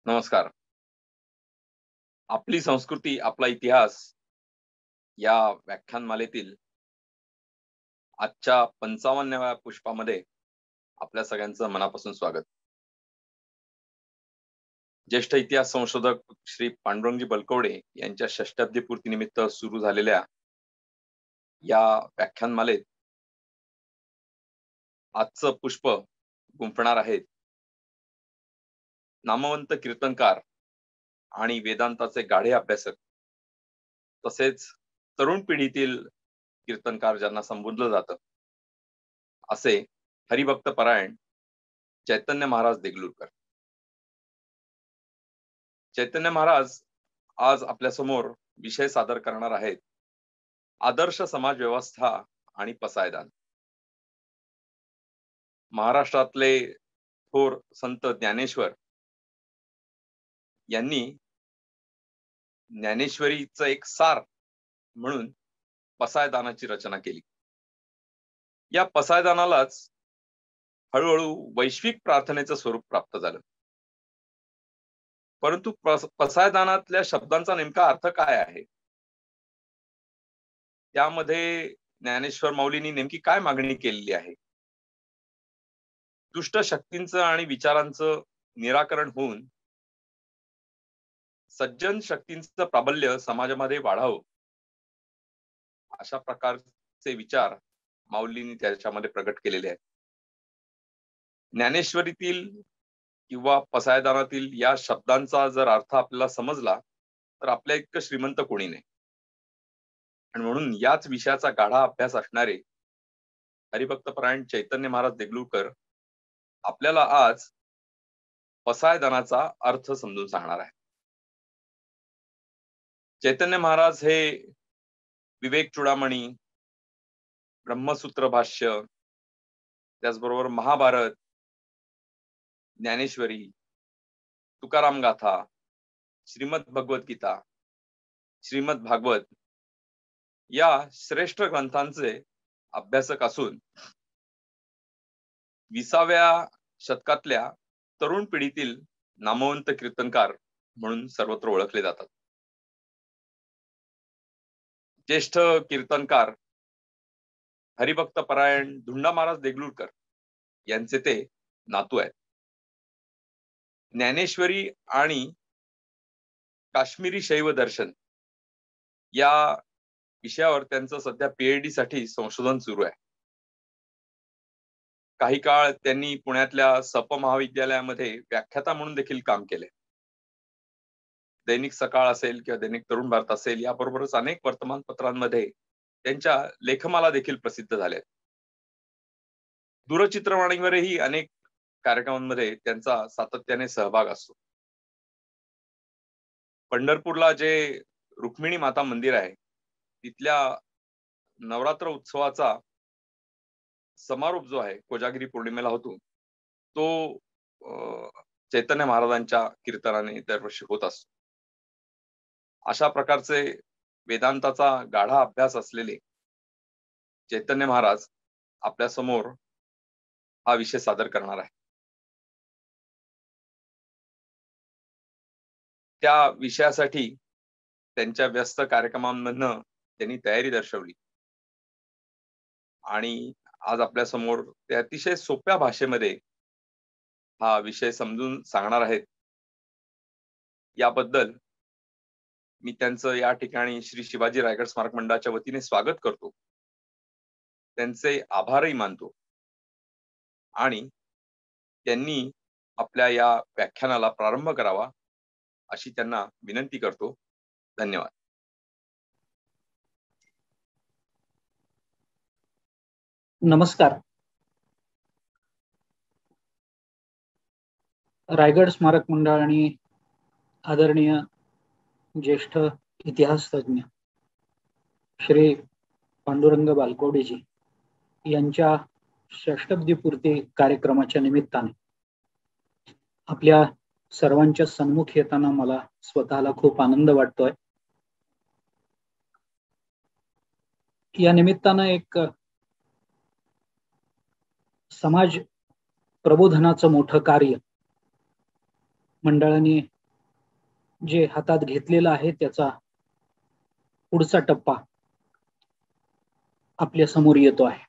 नमस्कार. आपली संस्कृती, आपला इतिहास या व्याख्यानमालेतील आजच्या 55व्या पुष्पामध्ये आपल्या सगळ्यांचं मनापासून स्वागत. ज्येष्ठ इतिहास संशोधक श्री पांडुरंगजी बलकवडे यांच्या षष्ठाब्दी पूर्तीनिमित्त सुरू झालेल्या या व्याख्यानमालेत आजचं पुष्प गुंफणार आहेत नामवंत कीर्तनकार आणि वेदांताचे गाढे अभ्यासक, तसेच तरुण पिढीतील कीर्तनकार ज्यांना संबोधलं जातं असे हरिभक्त परायण चैतन्य महाराज देगलूरकर. चैतन्य महाराज आज आपल्या समोर विषय सादर करणार आहेत आदर्श समाज व्यवस्था आणि पसायदान. महाराष्ट्रातले थोर संत ज्ञानेश्वर यांनी ज्ञानेश्वरीचं एक सार म्हणून पसायदानाची रचना केली. या पसायदानालाच हळूहळू वैश्विक प्रार्थनेचं स्वरूप प्राप्त झालं. परंतु पसायदानातल्या शब्दांचा नेमका अर्थ काय आहे, त्यामध्ये ज्ञानेश्वर माऊलींनी नेमकी काय मागणी केलेली आहे, दुष्ट शक्तींचं आणि विचारांचं निराकरण होऊन सज्जन शक्तींचं प्राबल्य समाजामध्ये वाढावं, अशा प्रकारचे विचार माऊलींनी त्याच्यामध्ये प्रकट केलेले आहेत. ज्ञानेश्वरीतील किंवा पसायदानातील या शब्दांचा जर अर्थ आपल्याला समजला तर आपल्या इतकं श्रीमंत कोणी नाही. आणि म्हणून याच विषयाचा गाढा अभ्यास असणारे हरिभक्त परायण चैतन्य महाराज देगलूरकर आपल्याला आज पसायदानाचा अर्थ समजून सांगणार आहे. चैतन्य महाराज हे विवेक चूडामणी, ब्रह्मसूत्र भाष्य, त्याचबरोबर महाभारत, ज्ञानेश्वरी, तुकाराम गाथा, श्रीमद भगवद्गीता, श्रीमद भागवत या श्रेष्ठ ग्रंथांचे अभ्यासक असून 20व्या शतकातल्या तरुण पिढीतील नामवंत कीर्तनकार म्हणून सर्वत्र ओळखले जातात. ज्येष्ठ कीर्तनकार हरिभक्त परायण धुंडा महाराज देगलूरकर यांचे ते नातू आहेत. ज्ञानेश्वरी आणि काश्मीरी शैव दर्शन या विषयावर त्यांचं सध्या PhD साठी संशोधन सुरू आहे. काही काळ त्यांनी पुण्यातल्या सप महाविद्यालयामध्ये व्याख्याता म्हणून देखील काम केले. दैनिक सकाळ असेल किंवा दैनिक तरुण भारत असेल, याबरोबरच अनेक वर्तमानपत्रांमध्ये त्यांच्या लेखमाला देखील प्रसिद्ध झाल्या. दूरचित्रवाणीवरही अनेक कार्यक्रमांमध्ये त्यांचा सातत्याने सहभाग असतो. पंढरपूरला जे रुक्मिणी माता मंदिर आहे, तिथल्या नवरात्र उत्सवाचा समारोप जो आहे कोजागिरी पौर्णिमेला होतो, तो चैतन्य महाराजांच्या कीर्तनाने दरवर्षी होत असतो. अशा प्रकारचे वेदांताचा गाढा अभ्यास असलेले चैतन्य महाराज आपल्या समोर हा विषय सादर करणार आहे. त्या विषयासाठी त्यांच्या व्यस्त कार्यक्रमांमधनं त्यांनी तयारी दर्शवली आणि आज आपल्या समोर ते अतिशय सोप्या भाषेमध्ये हा विषय समजून सांगणार आहेत. याबद्दल मी त्यांचं या ठिकाणी श्री शिवाजी रायगड स्मारक मंडळाच्या वतीने स्वागत करतो, त्यांचे आभारही मानतो आणि त्यांनी आपल्या या व्याख्यानाला प्रारंभ करावा अशी त्यांना विनंती करतो. धन्यवाद. नमस्कार. रायगड स्मारक मंडळ आणि आदरणीय ज्येष्ठ इतिहास तज्ञ श्री पांडुरंग बालकवडेजी यांच्या षष्टब्दीपूर्ती कार्यक्रमाच्या निमित्ताने आपल्या सर्वांच्या सन्मुख येताना मला स्वतःला खूप आनंद वाटतोय. या निमित्तानं एक समाज प्रबोधनाचं मोठं कार्य मंडळाने जे हातात घेतलेलं आहे त्याचा पुढचा टप्पा आपल्या समोर येतो आहे.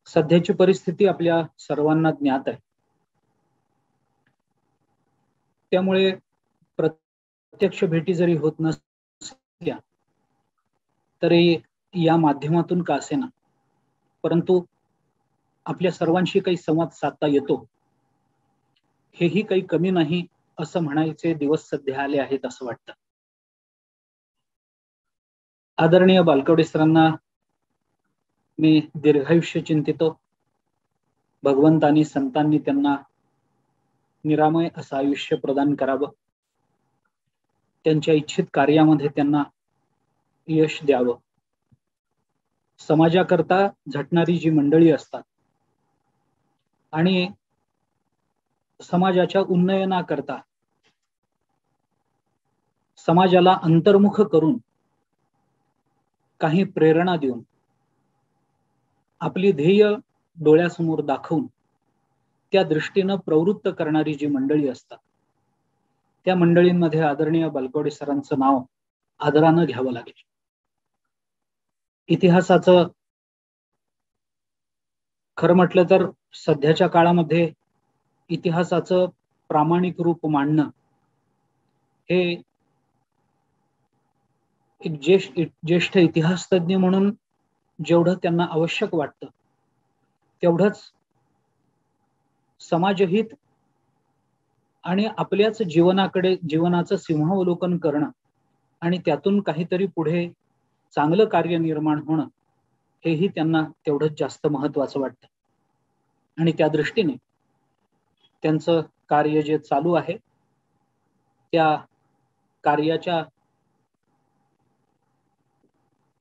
सध्याची परिस्थिती आपल्या सर्वांना ज्ञात आहे. त्यामुळे प्रत्यक्ष भेटी जरी होत नसल्या तरी या माध्यमातून का असेना परंतु आपल्या सर्वांशी काही संवाद साधता येतो हेही काही कमी नाही असं म्हणायचे दिवस सध्या आले आहेत असं वाटतं. आदरणीय बालकवडे सरांना मी दीर्घायुष्य चिंतितो. भगवंतानी संतांनी त्यांना निरामय असं आयुष्य प्रदान करावं. त्यांच्या इच्छित कार्यामध्ये त्यांना यश द्यावं. समाजाकरता झटणारी जी मंडळी असतात आणि समाजाच्या उन्नयनाकरता समाजाला अंतर्मुख करून काही प्रेरणा देऊन आपली ध्येय डोळ्यासमोर दाखवून त्या दृष्टीनं प्रवृत्त करणारी जी मंडळी असतात त्या मंडळींमध्ये आदरणीय बालकवडे सरांचं नाव आदरानं घ्यावं लागेल. इतिहासाचं खरं म्हटलं तर सध्याच्या काळामध्ये इतिहासाचं प्रामाणिक रूप मांडणं हे एक ज्येष्ठ इतिहास तज्ञ म्हणून जेवढं त्यांना आवश्यक वाटतं तेवढंच समाजहित आणि आपल्याच जीवनाचं सिंहावलोकन करणं आणि त्यातून काहीतरी पुढे चांगलं कार्य निर्माण होणं हेही त्यांना तेवढंच जास्त महत्वाचं वाटतं. आणि त्या दृष्टीने त्यांचं कार्य जे चालू आहे त्या कार्याच्या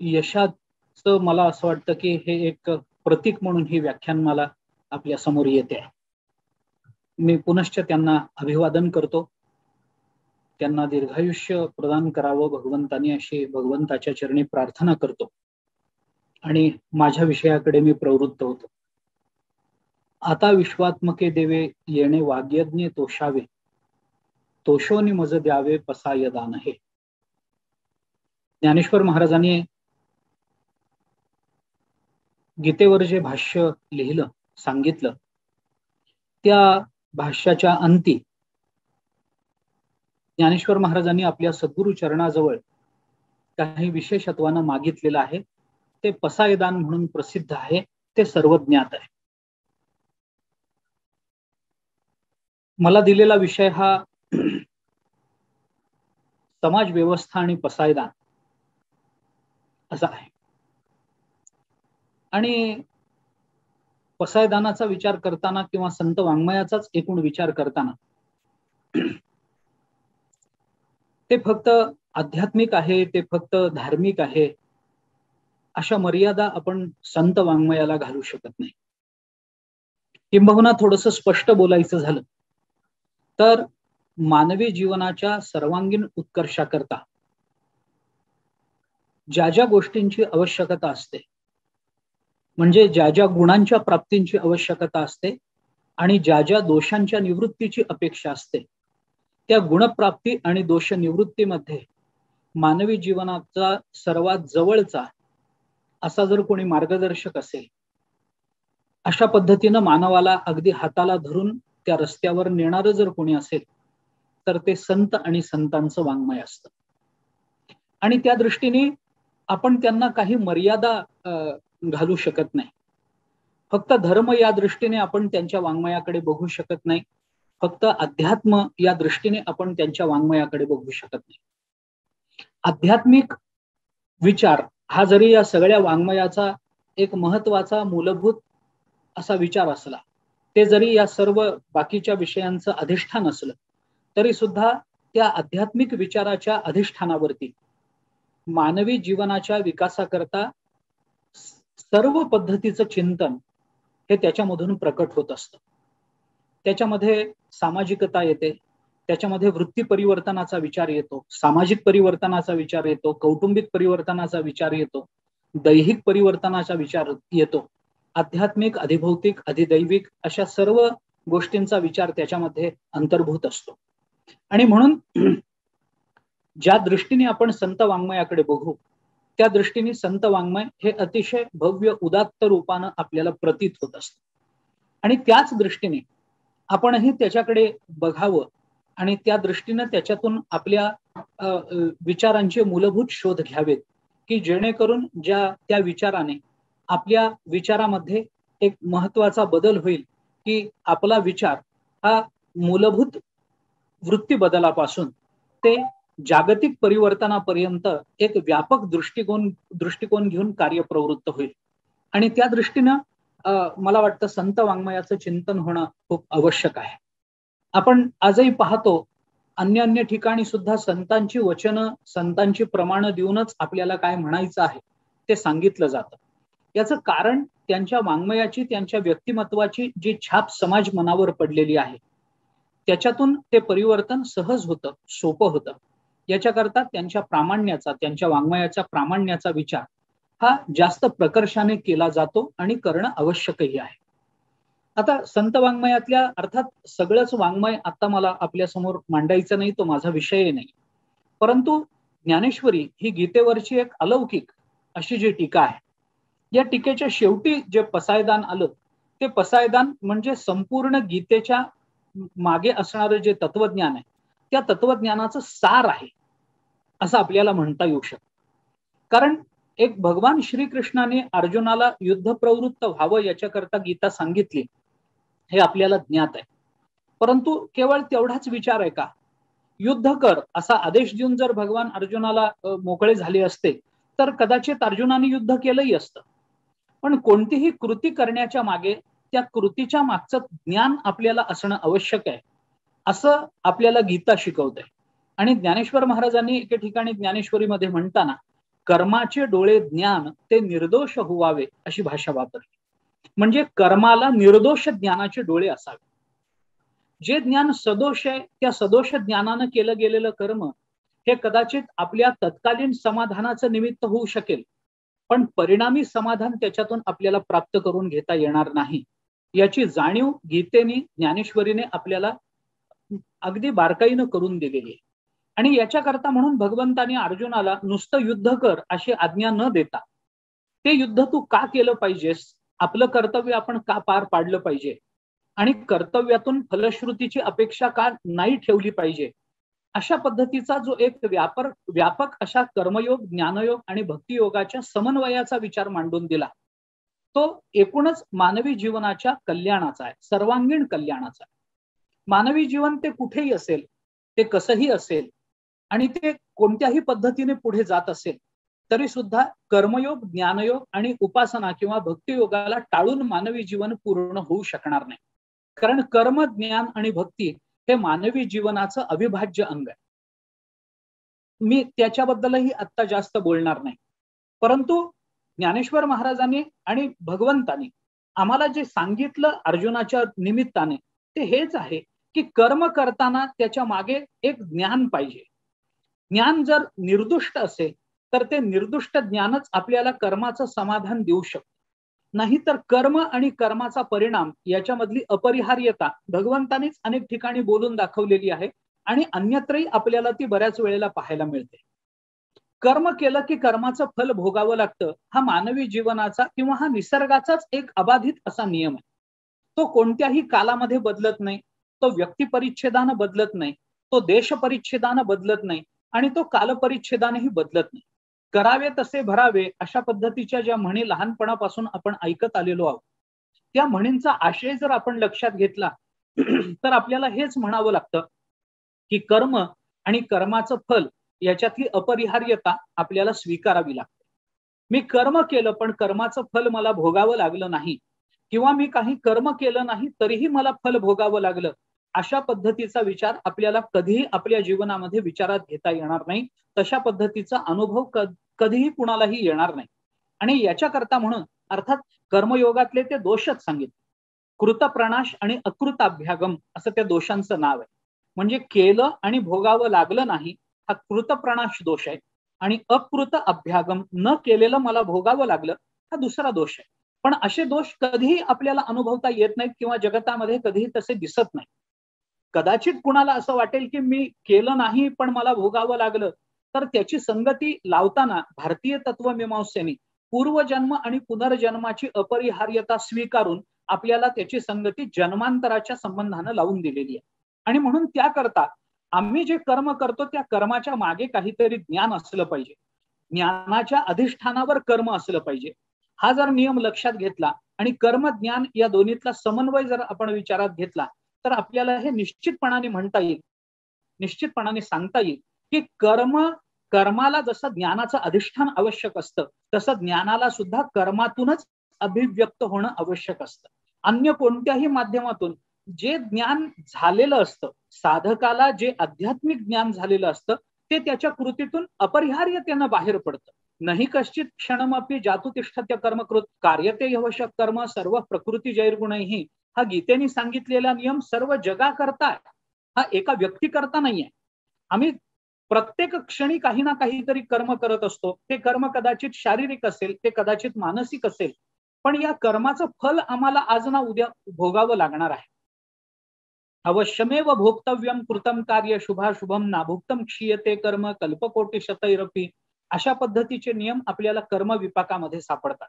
यशाचं मला असं वाटतं की हे एक प्रतीक म्हणून ही व्याख्यानमाला आपल्या समोर येते आहे. मी पुनश्च त्यांना अभिवादन करतो. त्यांना दीर्घायुष्य प्रदान करावं भगवंतानी अशी भगवंताच्या चरणी प्रार्थना करतो आणि माझ्या विषयाकडे मी प्रवृत्त होतो. आता विश्वात्मके देवे येणे वाग्यज्ञ तोषावे तोषोनी मज द्यावे पसाय दान हे. ज्ञानेश्वर महाराजांनी गीतेवर जे भाष्य लिहिलं सांगितलं त्या भाष्याच्या अंती ज्ञानेश्वर महाराजांनी आपल्या सद्गुरु चरणाजवळ काही विशेषत्वानं मागितलेलं आहे. ते पसायदान म्हणून प्रसिद्ध आहे. ते सर्व ज्ञात आहे. मला दिलेला विषय हा समाज व्यवस्था आणि पसायदान असा आहे. आणि पसायदानाचा विचार करताना किंवा संत वाङ्मयाचाच एकूण विचार करताना ते फक्त आध्यात्मिक आहे ते फक्त धार्मिक आहे अशा मर्यादा आपण संत वाङ्मयाला घालू शकत नाही. किंबहुना थोडंसं स्पष्ट बोलायचं झालं तर मानवी जीवनाच्या सर्वांगीण उत्कर्षाकरता ज्या ज्या गोष्टींची आवश्यकता असते म्हणजे ज्या ज्या गुणांच्या प्राप्तींची आवश्यकता असते आणि ज्या ज्या दोषांच्या निवृत्तीची अपेक्षा असते त्या गुणप्राप्ती आणि दोष निवृत्तीमध्ये मानवी जीवनाचा सर्वात जवळचा असा जर कोणी मार्गदर्शक असेल अशा पद्धतीनं मानवाला अगदी हाताला धरून त्या रस्त्यावर नेणारं जर कोणी असेल तर ते संत आणि संतांचं वाङ्मय असतं. आणि त्या दृष्टीने आपण त्यांना काही मर्यादा घालू शकत नाही. फक्त धर्म या दृष्टीने आपण त्यांच्या वाङ्मयाकडे बघू शकत नाही. फक्त अध्यात्म या दृष्टीने आपण त्यांच्या वाङ्मयाकडे बघू शकत नाही. आध्यात्मिक विचार हा जरी या सगळ्या वाङ्मयाचा एक महत्वाचा मूलभूत असा विचार असला ते जरी या सर्व बाकीच्या विषयांचं अधिष्ठान असलं तरी सुद्धा त्या आध्यात्मिक विचाराच्या अधिष्ठानावरती मानवी जीवनाच्या विकासाकरता सर्व पद्धतीचं चिंतन हे त्याच्यामधून प्रकट होत असतं. त्याच्यामध्ये सामाजिकता येते, त्याच्यामध्ये वृत्ती परिवर्तनाचा विचार येतो, सामाजिक परिवर्तनाचा विचार येतो, कौटुंबिक परिवर्तनाचा विचार येतो, दैहिक परिवर्तनाचा विचार येतो, आध्यात्मिक, अधिभौतिक, अधिदैविक अशा सर्व गोष्टींचा विचार त्याच्यामध्ये अंतर्भूत असतो. आणि म्हणून ज्या दृष्टीने आपण संत वाङ्मयाकडे बघू त्या दृष्टीने संत वाङ्मय हे अतिशय भव्य उदात्त रूपानं आपल्याला प्रतीत होत असतं. आणि त्याच दृष्टीने आपणही त्याच्याकडे बघावं आणि त्या दृष्टीनं त्याच्यातून आपल्या विचारांचे मूलभूत शोध घ्यावेत की जेणेकरून त्या विचाराने आपल्या विचारामध्ये एक महत्वाचा बदल होईल की आपला विचार हा मूलभूत वृत्ती बदलापासून ते जागतिक परिवर्तनापर्यंत एक व्यापक दृष्टिकोन घेऊन कार्यप्रवृत्त होईल. आणि त्या दृष्टीनं मला वाटतं संत वाङ्मयाचं चिंतन होणं खूप आवश्यक आहे. आपण आजही पाहतो अन्य ठिकाणी सुद्धा संतांची वचनं, संतांची प्रमाणं देऊनच आपल्याला काय म्हणायचं आहे ते सांगितलं जातं. याचं कारण त्यांच्या वाङ्मयाची, त्यांच्या व्यक्तिमत्वाची जी छाप समाज मनावर पडलेली आहे त्याच्यातून ते परिवर्तन सहज होतं, सोपं होतं. याच्याकरता त्यांच्या प्रामाण्याचा, त्यांच्या वाङ्मयाच्या प्रामाण्याचा विचार हा जास्त प्रकर्षाने केला जातो आणि करणं आवश्यकही आहे. आता संत वाङ्मयातल्या अर्थात सगळंच वाङ्मय आता मला आपल्या समोर मांडायचं नाही, तो माझा विषय नाही. परंतु ज्ञानेश्वरी ही गीतेवरची एक अलौकिक अशी जी टीका आहे, या टीकेच्या शेवटी जे पसायदान आलं ते पसायदान म्हणजे संपूर्ण गीतेच्या मागे असणारं जे तत्वज्ञान आहे त्या तत्वज्ञानाचं सार आहे असं आपल्याला म्हणता येऊ शकतं. कारण एक भगवान श्रीकृष्णाने अर्जुनाला युद्ध प्रवृत्त व्हावं याच्याकरता गीता सांगितली हे आपल्याला ज्ञात आहे. परंतु केवळ तेवढाच विचार आहे का? युद्ध कर असा आदेश देऊन जर भगवान अर्जुनाला मोकळे झाले असते तर कदाचित अर्जुनाने युद्ध केलंही असतं. पण कोणतीही कृती करण्याच्या मागे त्या कृतीच्या मागचं ज्ञान आपल्याला असणं आवश्यक आहे असं आपल्याला गीता शिकवते. आणि ज्ञानेश्वर महाराजांनी एके ठिकाणी ज्ञानेश्वरीमध्ये म्हणताना कर्माचे डोळे ज्ञान ते निर्दोष होवावे अशी भाषा वापरली. म्हणजे कर्माला निर्दोष ज्ञानाचे डोळे असावे. जे ज्ञान सदोष आहे त्या सदोष ज्ञानानं केलं गेलेलं कर्म हे कदाचित आपल्या तत्कालीन समाधानाचं निमित्त होऊ शकेल, पण परिणामी समाधान त्याच्यातून आपल्याला प्राप्त करून घेता येणार नाही याची जाणीव गीतेने, ज्ञानेश्वरीने आपल्याला अगदी बारकाईनं करून दिलेली आहे. आणि याच्याकरता म्हणून भगवंताने अर्जुनाला नुसतं युद्ध कर अशी आज्ञा न देता ते युद्ध तू का केलं पाहिजेस, आपलं कर्तव्य आपण का पार पाडलं पाहिजे आणि कर्तव्यातून फलश्रुतीची अपेक्षा का नाही ठेवली पाहिजे अशा पद्धतीचा जो एक व्यापक अशा कर्मयोग, ज्ञानयोग आणि भक्तियोगाच्या समन्वयाचा विचार मांडून दिला तो एकूणच मानवी जीवनाच्या कल्याणाचा आहे, सर्वांगीण कल्याणाचा आहे. मानवी जीवन ते कुठेही असेल, ते कसंही असेल आणि ते कोणत्याही पद्धतीने पुढे जात असेल तरी सुद्धा कर्मयोग, ज्ञानयोग आणि उपासना किंवा भक्तियोगाला टाळून मानवी जीवन पूर्ण होऊ शकणार नाही. कारण कर्म, ज्ञान आणि भक्ती हे मानवी जीवनाचं अविभाज्य अंग आहे. मी त्याच्याबद्दलही आता जास्त बोलणार नाही. परंतु ज्ञानेश्वर महाराजांनी आणि भगवंतांनी आम्हाला जे सांगितलं अर्जुनाच्या निमित्ताने ते हेच आहे की कर्म करताना त्याच्या मागे एक ज्ञान पाहिजे. ज्ञान जर निर्दुष्ट असेल तर ते निर्दुष्ट ज्ञानच आपल्याला कर्माचं समाधान देऊ शकतं. नाहीतर कर्म आणि कर्माचा परिणाम याच्यामधली अपरिहार्यता भगवंतानीच अनेक ठिकाणी बोलून दाखवलेली आहे आणि अन्यत्रही आपल्याला ती बऱ्याच वेळेला पाहायला मिळते. कर्म केलं की कर्माचं फल भोगावं लागतं हा मानवी जीवनाचा किंवा हा निसर्गाचाच एक अबाधित असा नियम आहे. तो कोणत्याही कालामध्ये बदलत नाही, तो व्यक्तिपरिच्छेदानं बदलत नाही, तो देशपरिच्छेदानं बदलत नाही आणि तो कालपरिच्छेदानेही बदलत नाही. करावे तसे भरावे अशा पद्धतीच्या ज्या म्हणी लहानपणापासून आपण ऐकत आलेलो आहोत त्या म्हणींचा आशय जर आपण लक्षात घेतला तर आपल्याला हेच म्हणावं लागतं की कर्म आणि कर्माचं फल याच्यातली अपरिहार्यता आपल्याला स्वीकारावी लागते. मी कर्म केलं पण कर्माचं फल मला भोगावं लागलं नाही किंवा मी काही कर्म केलं नाही तरीही मला फल भोगावं लागलं, अशा पद्धतीचा विचार आपल्याला कधीही आपल्या जीवनामध्ये विचारात घेता येणार नाही. तशा पद्धतीचा अनुभव कधीही कुणालाही येणार नाही. आणि याच्याकरता म्हणून अर्थात कर्मयोगातले ते दोषच सांगितले. कृतप्रणाश आणि अकृताभ्यागम असं त्या दोषांचं नाव आहे. म्हणजे केलं आणि भोगावं लागलं नाही हा कृतप्रणाश दोष आहे, आणि अकृत अभ्यागम न केलेलं मला भोगावं लागलं हा दुसरा दोष आहे. पण असे दोष कधीही आपल्याला अनुभवता येत नाहीत किंवा जगतामध्ये कधीही तसे दिसत नाही. कदाचित कुणाला असं वाटेल की मी केलं नाही पण मला भोगावं लागलं, तर त्याची संगती लावताना भारतीय तत्वमीमांसेनी पूर्वजन्म आणि पुनर्जन्माची अपरिहार्यता स्वीकारून आपल्याला त्याची संगती जन्मांतराच्या संबंधानं लावून दिलेली आहे. आणि म्हणून त्याकरता आम्ही जे कर्म करतो त्या कर्माच्या मागे काहीतरी ज्ञान असलं पाहिजे. ज्ञानाच्या अधिष्ठानावर कर्म असलं पाहिजे. हा जर नियम लक्षात घेतला आणि कर्म ज्ञान या दोन्हीतला समन्वय जर आपण विचारात घेतला, तर आपल्याला हे निश्चितपणाने म्हणता येईल, निश्चितपणाने सांगता येईल की कर्माला जसं ज्ञानाचं अधिष्ठान आवश्यक असतं, तसं ज्ञानाला सुद्धा कर्मातूनच अभिव्यक्त होणं आवश्यक असतं. अन्य कोणत्याही माध्यमातून जे ज्ञान झालेलं असतं, साधकाला जे आध्यात्मिक ज्ञान झालेलं असतं, ते त्याच्या कृतीतून अपरिहार्यतेनं बाहेर पडतं. नाही कश्चित क्षणमपि जातु तिष्ठत्य कर्मकृत कार्यते ह्यवशः कर्म सर्व प्रकृती जैर्गुणैः. हा गीतेने सांगितलेला नियम सर्व जगाकरता आहे, हा एका व्यक्तीकरता नाहीये. आम्ही प्रत्येक क्षणी काही ना काहीतरी कर्म करत असतो. ते कर्म कदाचित शारीरिक असेल, ते कदाचित मानसिक असेल, पण या कर्माचं फल आम्हाला आज ना उद्या भोगावं लागणार आहे. अवश्यमेव भोक्तव्यम कृतम कार्य शुभाशुभम नाभुक्तम क्षीयते कर्म कल्पकोटी शतैरपी. अशा पद्धतीचे नियम आपल्याला कर्म विपाकामध्ये सापडतात.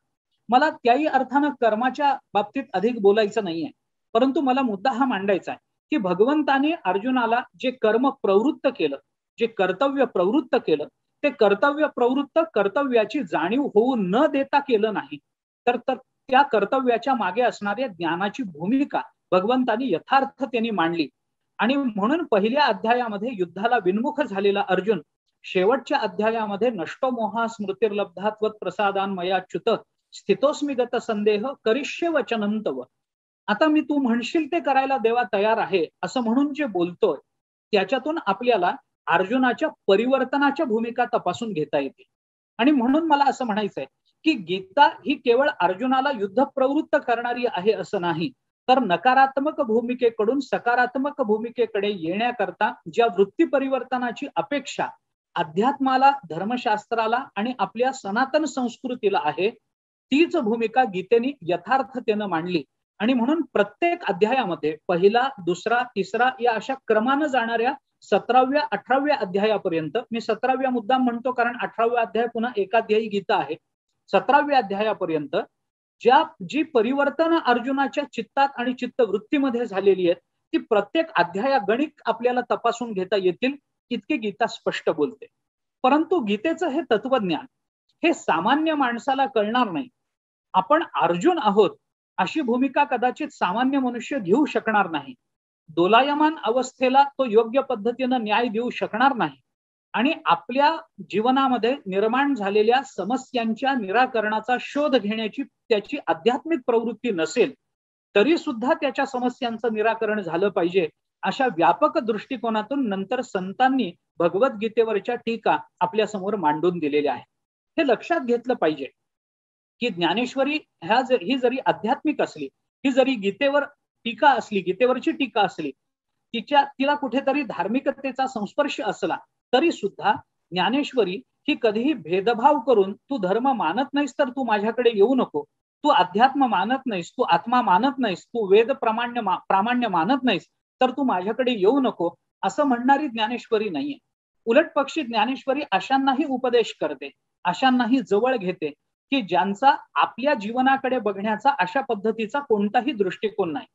मला त्याही अर्थानं कर्माच्या बाबतीत अधिक बोलायचं नाहीये, परंतु मला मुद्दा हा मांडायचा आहे की भगवंताने अर्जुनाला जे कर्म प्रवृत्त केलं, जे कर्तव्य प्रवृत्त केलं, ते कर्तव्य प्रवृत्त कर्तव्याची जाणीव होऊ न देता केलं नाही, तर त्या कर्तव्याच्या मागे असणाऱ्या ज्ञानाची भूमिका भगवंतानी यथार्थतेने मांडली. आणि म्हणून पहिल्या अध्यायामध्ये युद्धाला विन्मुख झालेला अर्जुन शेवटच्या अध्यायामध्ये नष्टो मोहा स्मृतिर्लब्धात्वत प्रसादान मयाच्युत स्थितोस्मी गत संदेह करिष्ये वचनं तव. आता मी तू म्हणशील ते करायला देवा तयार आहे असं म्हणून जे बोलतोय, त्याच्यातून आपल्याला अर्जुनाच्या परिवर्तनाच्या भूमिका तपासून घेता येते. आणि म्हणून मला असं म्हणायचंय की गीता ही केवळ अर्जुनाला युद्ध प्रवृत्त करणारी आहे असं नाही, तर नकारात्मक भूमिकेकडून सकारात्मक भूमिकेकडे येण्याकरता ज्या वृत्ती परिवर्तनाची अपेक्षा अध्यात्माला, धर्मशास्त्राला आणि आपल्या सनातन संस्कृतीला आहे, तीच भूमिका गीतेने यथार्थतेनं मांडली. आणि म्हणून प्रत्येक अध्यायामध्ये पहिला, दुसरा, तिसरा या अशा क्रमानं जाणाऱ्या 17व्या 18व्या अध्यायापर्यंत, मी 17व्या मुद्दाम म्हणतो कारण 18व्या अध्याय पुन्हा एकाध्यायी गीता आहे, 17व्या अध्यायापर्यंत जी परिवर्तन अर्जुनाच्या चित्तात आणि चित्तवृत्तीमध्ये झालेली आहेत, ती प्रत्येक अध्यायागणिक आपल्याला तपासून घेता येतील इतके गीता स्पष्ट बोलते. परंतु गीतेचं हे तत्वज्ञान हे सामान्य माणसाला कळणार नाही. आपण अर्जुन आहोत अशी भूमिका कदाचित सामान्य मनुष्य घेऊ शकणार नाही. दोलायमान अवस्थेला तो योग्य पद्धतीनं न्याय देऊ शकणार नाही. आणि आपल्या जीवनामध्ये निर्माण झालेल्या समस्यांच्या निराकरणाचा शोध घेण्याची त्याची आध्यात्मिक प्रवृत्ती नसेल, तरी सुद्धा त्याच्या समस्यांचं निराकरण झालं पाहिजे अशा व्यापक दृष्टिकोनातून नंतर संतांनी भगवद्गीतेवरच्या टीका आपल्या समोर मांडून दिलेल्या आहेत. हे लक्षात घेतलं पाहिजे की ज्ञानेश्वरी ही जरी आध्यात्मिक असली, ही जरी गीतेवर टीका असली, गीतेवरची टीका असली, तिला कुठेतरी धार्मिकतेचा संस्पर्श असला, तरी सुद्धा ज्ञानेश्वरी ही कधीही भेदभाव करून तू धर्म मानत नाहीस तर तू माझ्याकडे येऊ नको, तू अध्यात्म मानत नाहीस, तू आत्मा मानत नाहीस, तू वेद प्रामाण्य मानत नाहीस तर तू माझ्याकडे येऊ नको असं म्हणणारी ज्ञानेश्वरी नाहीये. उलट पक्षी ज्ञानेश्वरी अशांनाही उपदेश करते, अशांनाही जवळ घेते की ज्यांचा आपल्या जीवनाकडे बघण्याचा अशा पद्धतीचा कोणताही दृष्टिकोन नाही.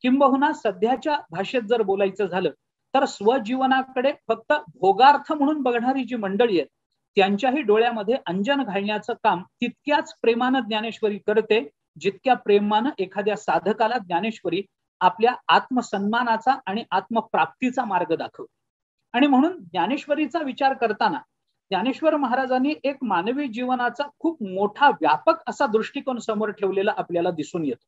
किंबहुना सध्याच्या भाषेत जर बोलायचं झालं तर स्वजीवनाकडे फक्त भोगार्थ म्हणून बघणारी जी मंडळी आहेत, त्यांच्याही डोळ्यामध्ये अंजन घालण्याचं काम तितक्याच प्रेमानं ज्ञानेश्वरी करते, जितक्या प्रेमानं एखाद्या साधकाला ज्ञानेश्वरी आपल्या आत्मसन्मानाचा आणि आत्मप्राप्तीचा मार्ग दाखवते. आणि म्हणून ज्ञानेश्वरीचा विचार करताना ज्ञानेश्वर महाराजांनी एक मानवी जीवनाचा खूप मोठा व्यापक असा दृष्टिकोन समोर ठेवलेला आपल्याला दिसून येतो.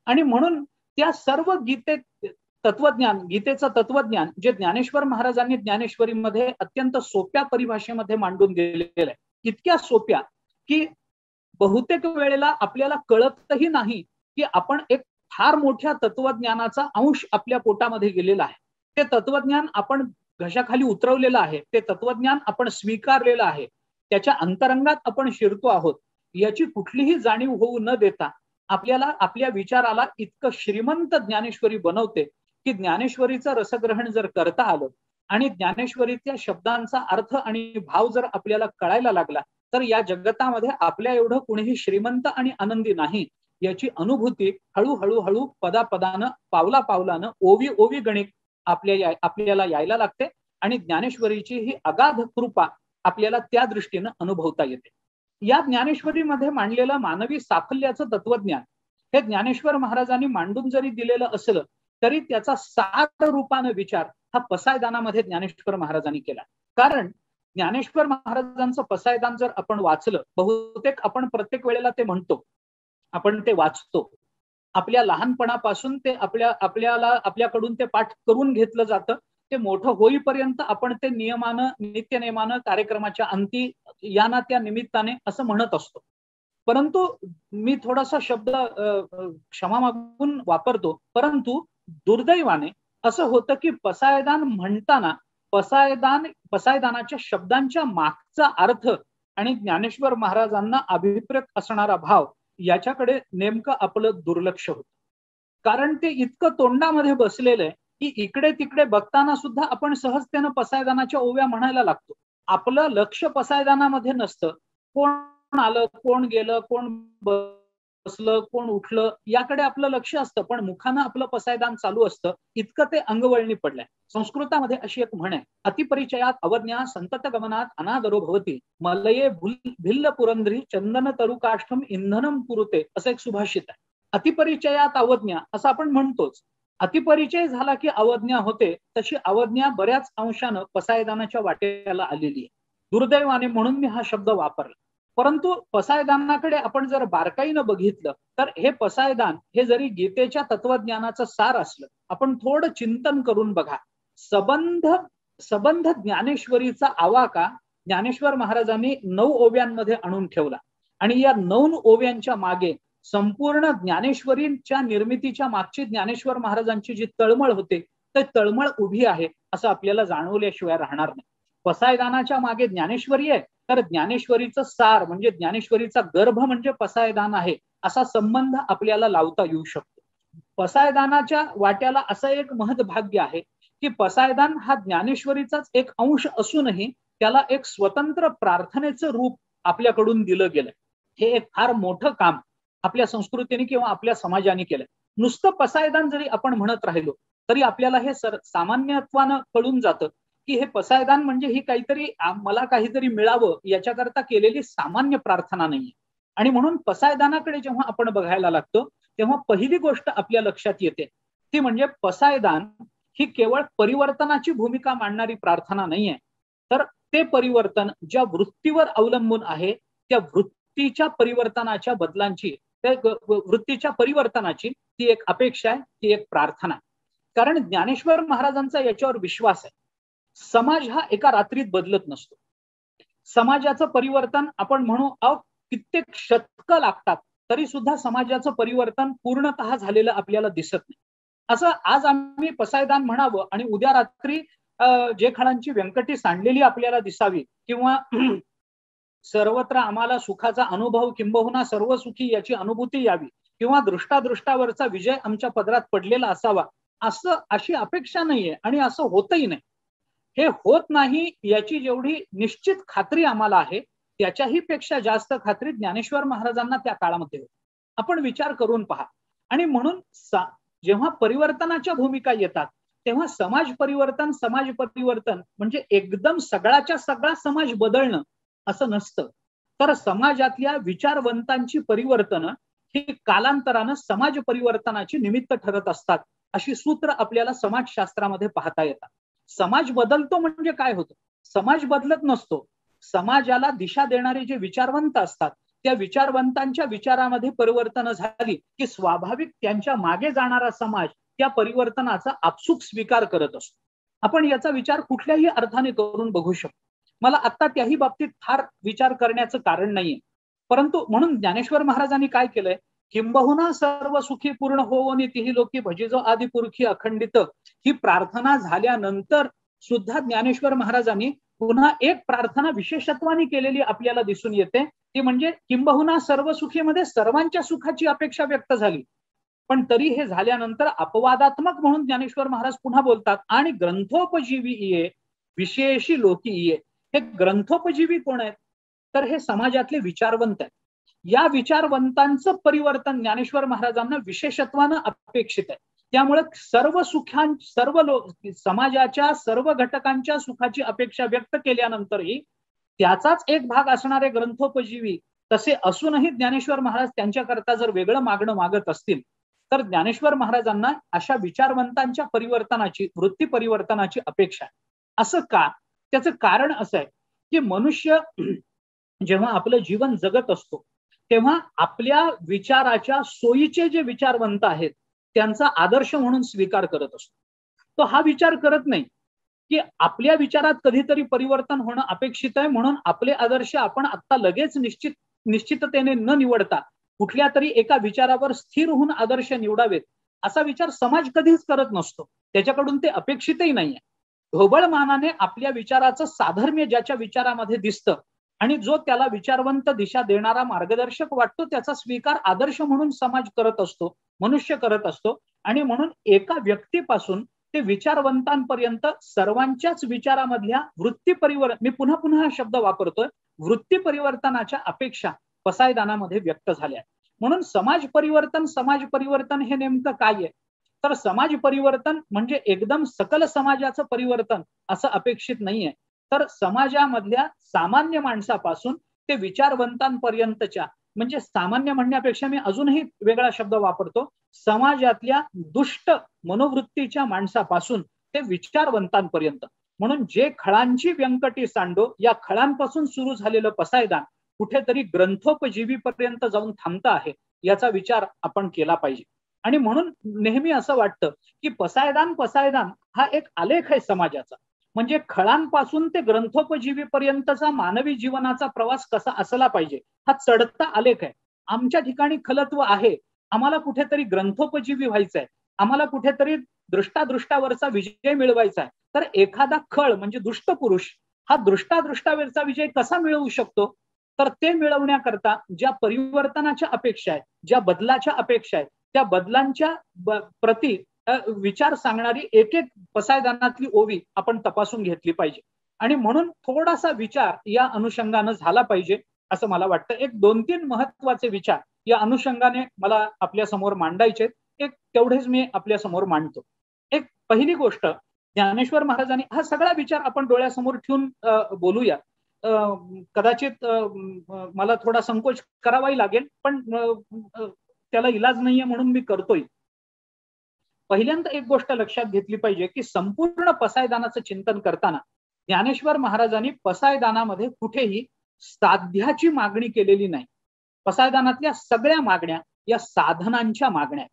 आणि म्हणून त्या सर्व गीतेचं तत्वज्ञान जे ज्ञानेश्वर महाराजांनी ज्ञानेश्वरीमध्ये अत्यंत सोप्या परिभाषेमध्ये मांडून दिलेलं आहे, इतक्या सोप्या की बहुतेक वेळेला आपल्याला कळतही नाही की आपण एक फार मोठ्या तत्वज्ञानाचा अंश आपल्या पोटामध्ये गेलेला आहे. ते तत्वज्ञान आपण घशाखाली उतरवलेलं आहे, ते तत्वज्ञान आपण स्वीकारलेलं आहे, त्याच्या अंतरंगात आपण शिरतो आहोत, याची कुठलीही जाणीव होऊ न देता आपल्याला आपल्या विचाराला इतकं श्रीमंत ज्ञानेश्वरी बनवते की ज्ञानेश्वरीचं रसग्रहण जर करता आलं आणि ज्ञानेश्वरीच्या शब्दांचा अर्थ आणि भाव जर आपल्याला कळायला लागला तर या जगतामध्ये आपल्या एवढं कुणीही श्रीमंत आणि आनंदी नाही याची अनुभूती हळूहळू पदापदानं पावला पावलानं ओवी ओवी गणित आपल्याला यायला लागते आणि ज्ञानेश्वरीची ही अगाध कृपा आपल्याला त्या दृष्टीनं अनुभवता येते. या ज्ञानेश्वरीमध्ये मांडलेलं मानवी साफल्याचं तत्वज्ञान हे ज्ञानेश्वर महाराजांनी मांडून जरी दिलेलं असलं तरी त्याचा सार रूपानं विचार हा पसायदानामध्ये ज्ञानेश्वर महाराजांनी केला. कारण ज्ञानेश्वर महाराजांचं पसायदान जर आपण वाचलं, बहुतेक आपण प्रत्येक वेळेला ते म्हणतो, आपण ते वाचतो, आपल्या लहानपणापासून ते आपल्याकडून ते पाठ करून घेतलं जातं, ते मोठं होईपर्यंत आपण ते नित्यनेमानं कार्यक्रमाच्या अंती या ना त्या निमित्ताने असं म्हणत असतो. परंतु मी थोडासा शब्द क्षमा मागून वापरतो, परंतु दुर्दैवाने असं होतं की पसायदान म्हणताना पसायदानाच्या शब्दांच्या मागचा अर्थ आणि ज्ञानेश्वर महाराजांना अभिप्रेत असणारा भाव याच्याकडे नेमकं आपलं दुर्लक्ष होतं. कारण ते इतकं तोंडामध्ये बसलेलं आहे की इकडे तिकडे बघताना सुद्धा आपण सहजतेनं पसायदानाच्या ओव्या म्हणायला लागतो. आपलं लक्ष पसायदानामध्ये नसतं. कोण आलं, कोण गेलं, कोण बसलं, कोण उठलं याकडे आपलं लक्ष असतं, पण मुखानं आपलं पसायदान चालू असतं. इतकं ते अंगवळणी पडलंय. संस्कृतामध्ये अशी एक म्हण आहे, अतिपरिचयात अवज्ञा संतत गमनात अनादरो भवती मलये भिल्ल पुरंद्री चंदन तरुकाष्ठम इंधनम पुरुते असं एक सुभाषित आहे. अतिपरिचयात अवज्ञा असं आपण म्हणतोच. अतिपरिचय झाला की अवज्ञा होते, तशी अवज्ञा बऱ्याच अंशानं पसायदानाच्या वाटेला आलेली आहे. दुर्दैवाने म्हणून मी हा शब्द वापरला. परंतु पसायदानाकडे आपण जर बारकाईनं बघितलं तर हे पसायदान हे जरी गीतेच्या तत्वज्ञानाचं सार असलं, आपण थोडं चिंतन करून बघा. सबंध ज्ञानेश्वरीचा आवाका ज्ञानेश्वर महाराजांनी 9 ओव्यांमध्ये आणून ठेवला आणि या 9 ओव्यांच्या मागे संपूर्ण ज्ञानेश्वरीच्या निर्मितीच्या मागची ज्ञानेश्वर महाराजांची जी तळमळ होते ते तळमळ उभी आहे असं आपल्याला जाणवल्याशिवाय राहणार नाही. पसायदानाच्या मागे ज्ञानेश्वरी आहे तर ज्ञानेश्वरीचं सार म्हणजे ज्ञानेश्वरीचा गर्भ म्हणजे पसायदान आहे असा संबंध आपल्याला लावता येऊ शकतो. पसायदानाच्या वाट्याला असं एक महत्भाग्य आहे की पसायदान हा ज्ञानेश्वरीचाच एक अंश असूनही त्याला एक स्वतंत्र प्रार्थनेचं रूप आपल्याकडून दिलं गेलंय. हे एक फार मोठं काम आपल्या संस्कृतीने किंवा आपल्या समाजाने केलंय. नुसतं पसायदान जरी आपण म्हणत राहिलो तरी आपल्याला हे सामान्यत्वानं कळून जातं की हे पसायदान म्हणजे ही काहीतरी मला काहीतरी मिळावं याच्याकरता केलेली सामान्य प्रार्थना नाहीये. आणि म्हणून पसायदानाकडे जेव्हा आपण बघायला लागतो तेव्हा पहिली गोष्ट आपल्या लक्षात येते ती म्हणजे पसायदान ही केवळ परिवर्तनाची भूमिका मांडणारी प्रार्थना नाहीये, तर ते परिवर्तन ज्या वृत्तीवर अवलंबून आहे त्या वृत्तीच्या परिवर्तनाच्या बदलांची, त्या वृत्तीच्या परिवर्तनाची ती एक अपेक्षा आहे, ती एक प्रार्थना. कारण ज्ञानेश्वर महाराजांचा याच्यावर विश्वास आहे. समाज हा एका रात्रीत बदलत नसतो. समाजाचं परिवर्तन आपण म्हणू कित्येक शतकं लागतात तरी सुद्धा समाजाचं परिवर्तन पूर्णतः झालेलं आपल्याला दिसत नाही. असं आज आम्ही पसायदान म्हणावं आणि उद्या रात्री जे खडांची व्यंकटी सांडलेली आपल्याला दिसावी किंवा सर्वत्र आम्हाला सुखाचा अनुभव किंबहुना सर्व सुखी याची अनुभूती यावी किंवा दृष्टादृष्टावरचा विजय आमच्या पदरात पडलेला असावा अशी अपेक्षा नाहीये आणि असं होतही नाही. हे होत नाही याची जेवढी निश्चित खात्री आम्हाला आहे त्याच्याही पेक्षा जास्त खात्री ज्ञानेश्वर महाराजांना त्या काळामध्ये होती. आपण विचार करून पहा. आणि म्हणून जेव्हा परिवर्तनाच्या भूमिका येतात तेव्हा समाज परिवर्तन म्हणजे एकदम सगळाच्या सगळा समाज बदलणं असं नसतं, तर समाजातल्या विचारवंतांची परिवर्तनं ही कालांतरानं समाज परिवर्तनाची निमित्त ठरत असतात अशी सूत्र आपल्याला समाजशास्त्रामध्ये पाहता येतात. समाज बदलतो म्हणजे काय होतं? समाज बदलत नसतो. समाजाला दिशा देणारे जे विचारवंत असतात त्या विचारवंतांच्या विचारामध्ये परिवर्तन झाली की स्वाभाविक त्यांच्या मागे जाणारा समाज त्या परिवर्तनाचा आपसूक स्वीकार करत असतो. आपण याचा विचार कुठल्याही अर्थाने करून बघू शकतो. मला आता त्याही बाबतीत फार विचार करण्याचं कारण नाहीये, परंतु म्हणून ज्ञानेश्वर महाराजांनी काय केलंय, किंबहुना सर्व सुखी पूर्ण होवनी तिही लोकी भजिजो आदि पुरुषी अखंडित, ही प्रार्थना झाल्यानंतर सुद्धा ज्ञानेश्वर महाराजांनी पुन्हा एक प्रार्थना विशेषत्वाने केलेली आपल्याला दिसून येते, ती म्हणजे किंबहुना सर्व सुखीमध्ये सर्वांच्या सुखाची अपेक्षा व्यक्त झाली. पण तरी हे झाल्यानंतर अपवादात्मक म्हणून ज्ञानेश्वर महाराज पुन्हा बोलतात, आणि ग्रंथोपजीवी ये विशेषी लोकी ये. हे ग्रंथोपजीवी कोण आहेत, तर हे समाजातले विचारवंत आहेत. या विचारवंतांचं परिवर्तन ज्ञानेश्वर महाराजांना विशेषत्वानं अपेक्षित आहे. त्यामुळे सर्व समाजाच्या सर्व घटकांच्या सुखाची अपेक्षा व्यक्त केल्यानंतरही त्याचाच एक भाग असणारे ग्रंथोपजीवी तसे असूनही ज्ञानेश्वर महाराज त्यांच्याकरता जर वेगळं मागणं मागत असतील, तर ज्ञानेश्वर महाराजांना अशा विचारवंतांच्या परिवर्तनाची, वृत्ती परिवर्तनाची अपेक्षा आहे. असं का? त्याचं कारण असं आहे की मनुष्य जेव्हा आपलं जीवन जगत असतो तेव्हा आपल्या विचाराच्या सोयीचे जे विचारवंत आहेत त्यांचा आदर्श म्हणून स्वीकार करत असतो. तो हा विचार करत नाही की आपल्या विचारात कधीतरी परिवर्तन होणं अपेक्षित आहे, म्हणून आपले आदर्श आपण आता लगेच निश्चिततेने न निवडता कुठल्या तरी एका विचारावर स्थिर होऊन आदर्श निवडावेत असा विचार समाज कधीच करत नसतो. त्याच्याकडून ते अपेक्षितही नाहीये. ढोबळ मानाने आपल्या विचाराचं साधर्म्य ज्याच्या विचारामध्ये दिसतं आणि जो त्याला विचारवंत दिशा देणारा मार्गदर्शक वाटतो त्याचा स्वीकार आदर्श म्हणून समाज करत असतो, मनुष्य करत असतो. आणि म्हणून एका व्यक्तीपासून ते विचारवंतांपर्यंत सर्वांच्याच विचारामधल्या वृत्ती परिवर्तन, मी पुन्हा पुन्हा हा शब्द वापरतोय, वृत्ती परिवर्तनाच्या अपेक्षा पसायदानामध्ये व्यक्त झाल्या. म्हणून समाज परिवर्तन हे नेमकं काय आहे, तर समाज परिवर्तन म्हणजे एकदम सकल समाजाचं परिवर्तन असं अपेक्षित नाहीये, तर समाजामधल्या सामान्य माणसापासून ते विचारवंतांपर्यंतच्या, म्हणजे सामान्य म्हणण्यापेक्षा मी अजूनही वेगळा शब्द वापरतो, समाजातल्या दुष्ट मनोवृत्तीच्या माणसापासून ते विचारवंतांपर्यंत. म्हणून जे खळांची व्यंकटी सांडो या खळांपासून सुरू झालेलं पसायदान कुठेतरी ग्रंथोपजीवी पर्यंत जाऊन थांबत आहे याचा विचार आपण केला पाहिजे. आणि म्हणून नेहमी असं वाटतं की पसायदान हा एक आलेख आहे समाजाचा. म्हणजे खळांपासून ते ग्रंथोपजीवी पर्यंतचा मानवी जीवनाचा प्रवास कसा असला पाहिजे हा चढता आलेख आहे. आमच्या ठिकाणी खलत्व आहे, आम्हाला कुठेतरी ग्रंथोपजीवी व्हायचंय, आम्हाला कुठेतरी दृष्टावरचा विजय मिळवायचा आहे. तर एखादा खळ म्हणजे दुष्ट पुरुष हा दृष्टावरचा विजय कसा मिळवू शकतो, तर ते मिळवण्याकरता ज्या परिवर्तनाच्या अपेक्षा आहेत, ज्या बदलाच्या अपेक्षा आहेत, त्या बदलांच्या प्रति विचार सांगणारी एक एक पसायदानातली ओवी आपण तपासून घेतली पाहिजे. आणि म्हणून थोडासा विचार या अनुषंगाने झाला पाहिजे असं मला वाटतं. एक 2-3 महत्वाचे विचार या अनुषंगाने मला आपल्या समोर मांडायचे, एक तेवढेच मी आपल्या समोर मांडतो. एक पहिली गोष्ट, ज्ञानेश्वर महाराजांनी हा सगळा विचार आपण डोळ्यासमोर ठेवून बोलूया. कदाचित मला थोडा संकोच करावाही लागेल, पण त्याला इलाज नाहीये म्हणून मी करतोय. पहिल्यांदा एक गोष्ट लक्षात घेतली पाहिजे की संपूर्ण पसायदानाचं चिंतन करताना ज्ञानेश्वर महाराजांनी पसायदानामध्ये कुठेही साध्याची मागणी केलेली नाही. पसायदानातल्या सगळ्या मागण्या या साधनांच्या मागण्या.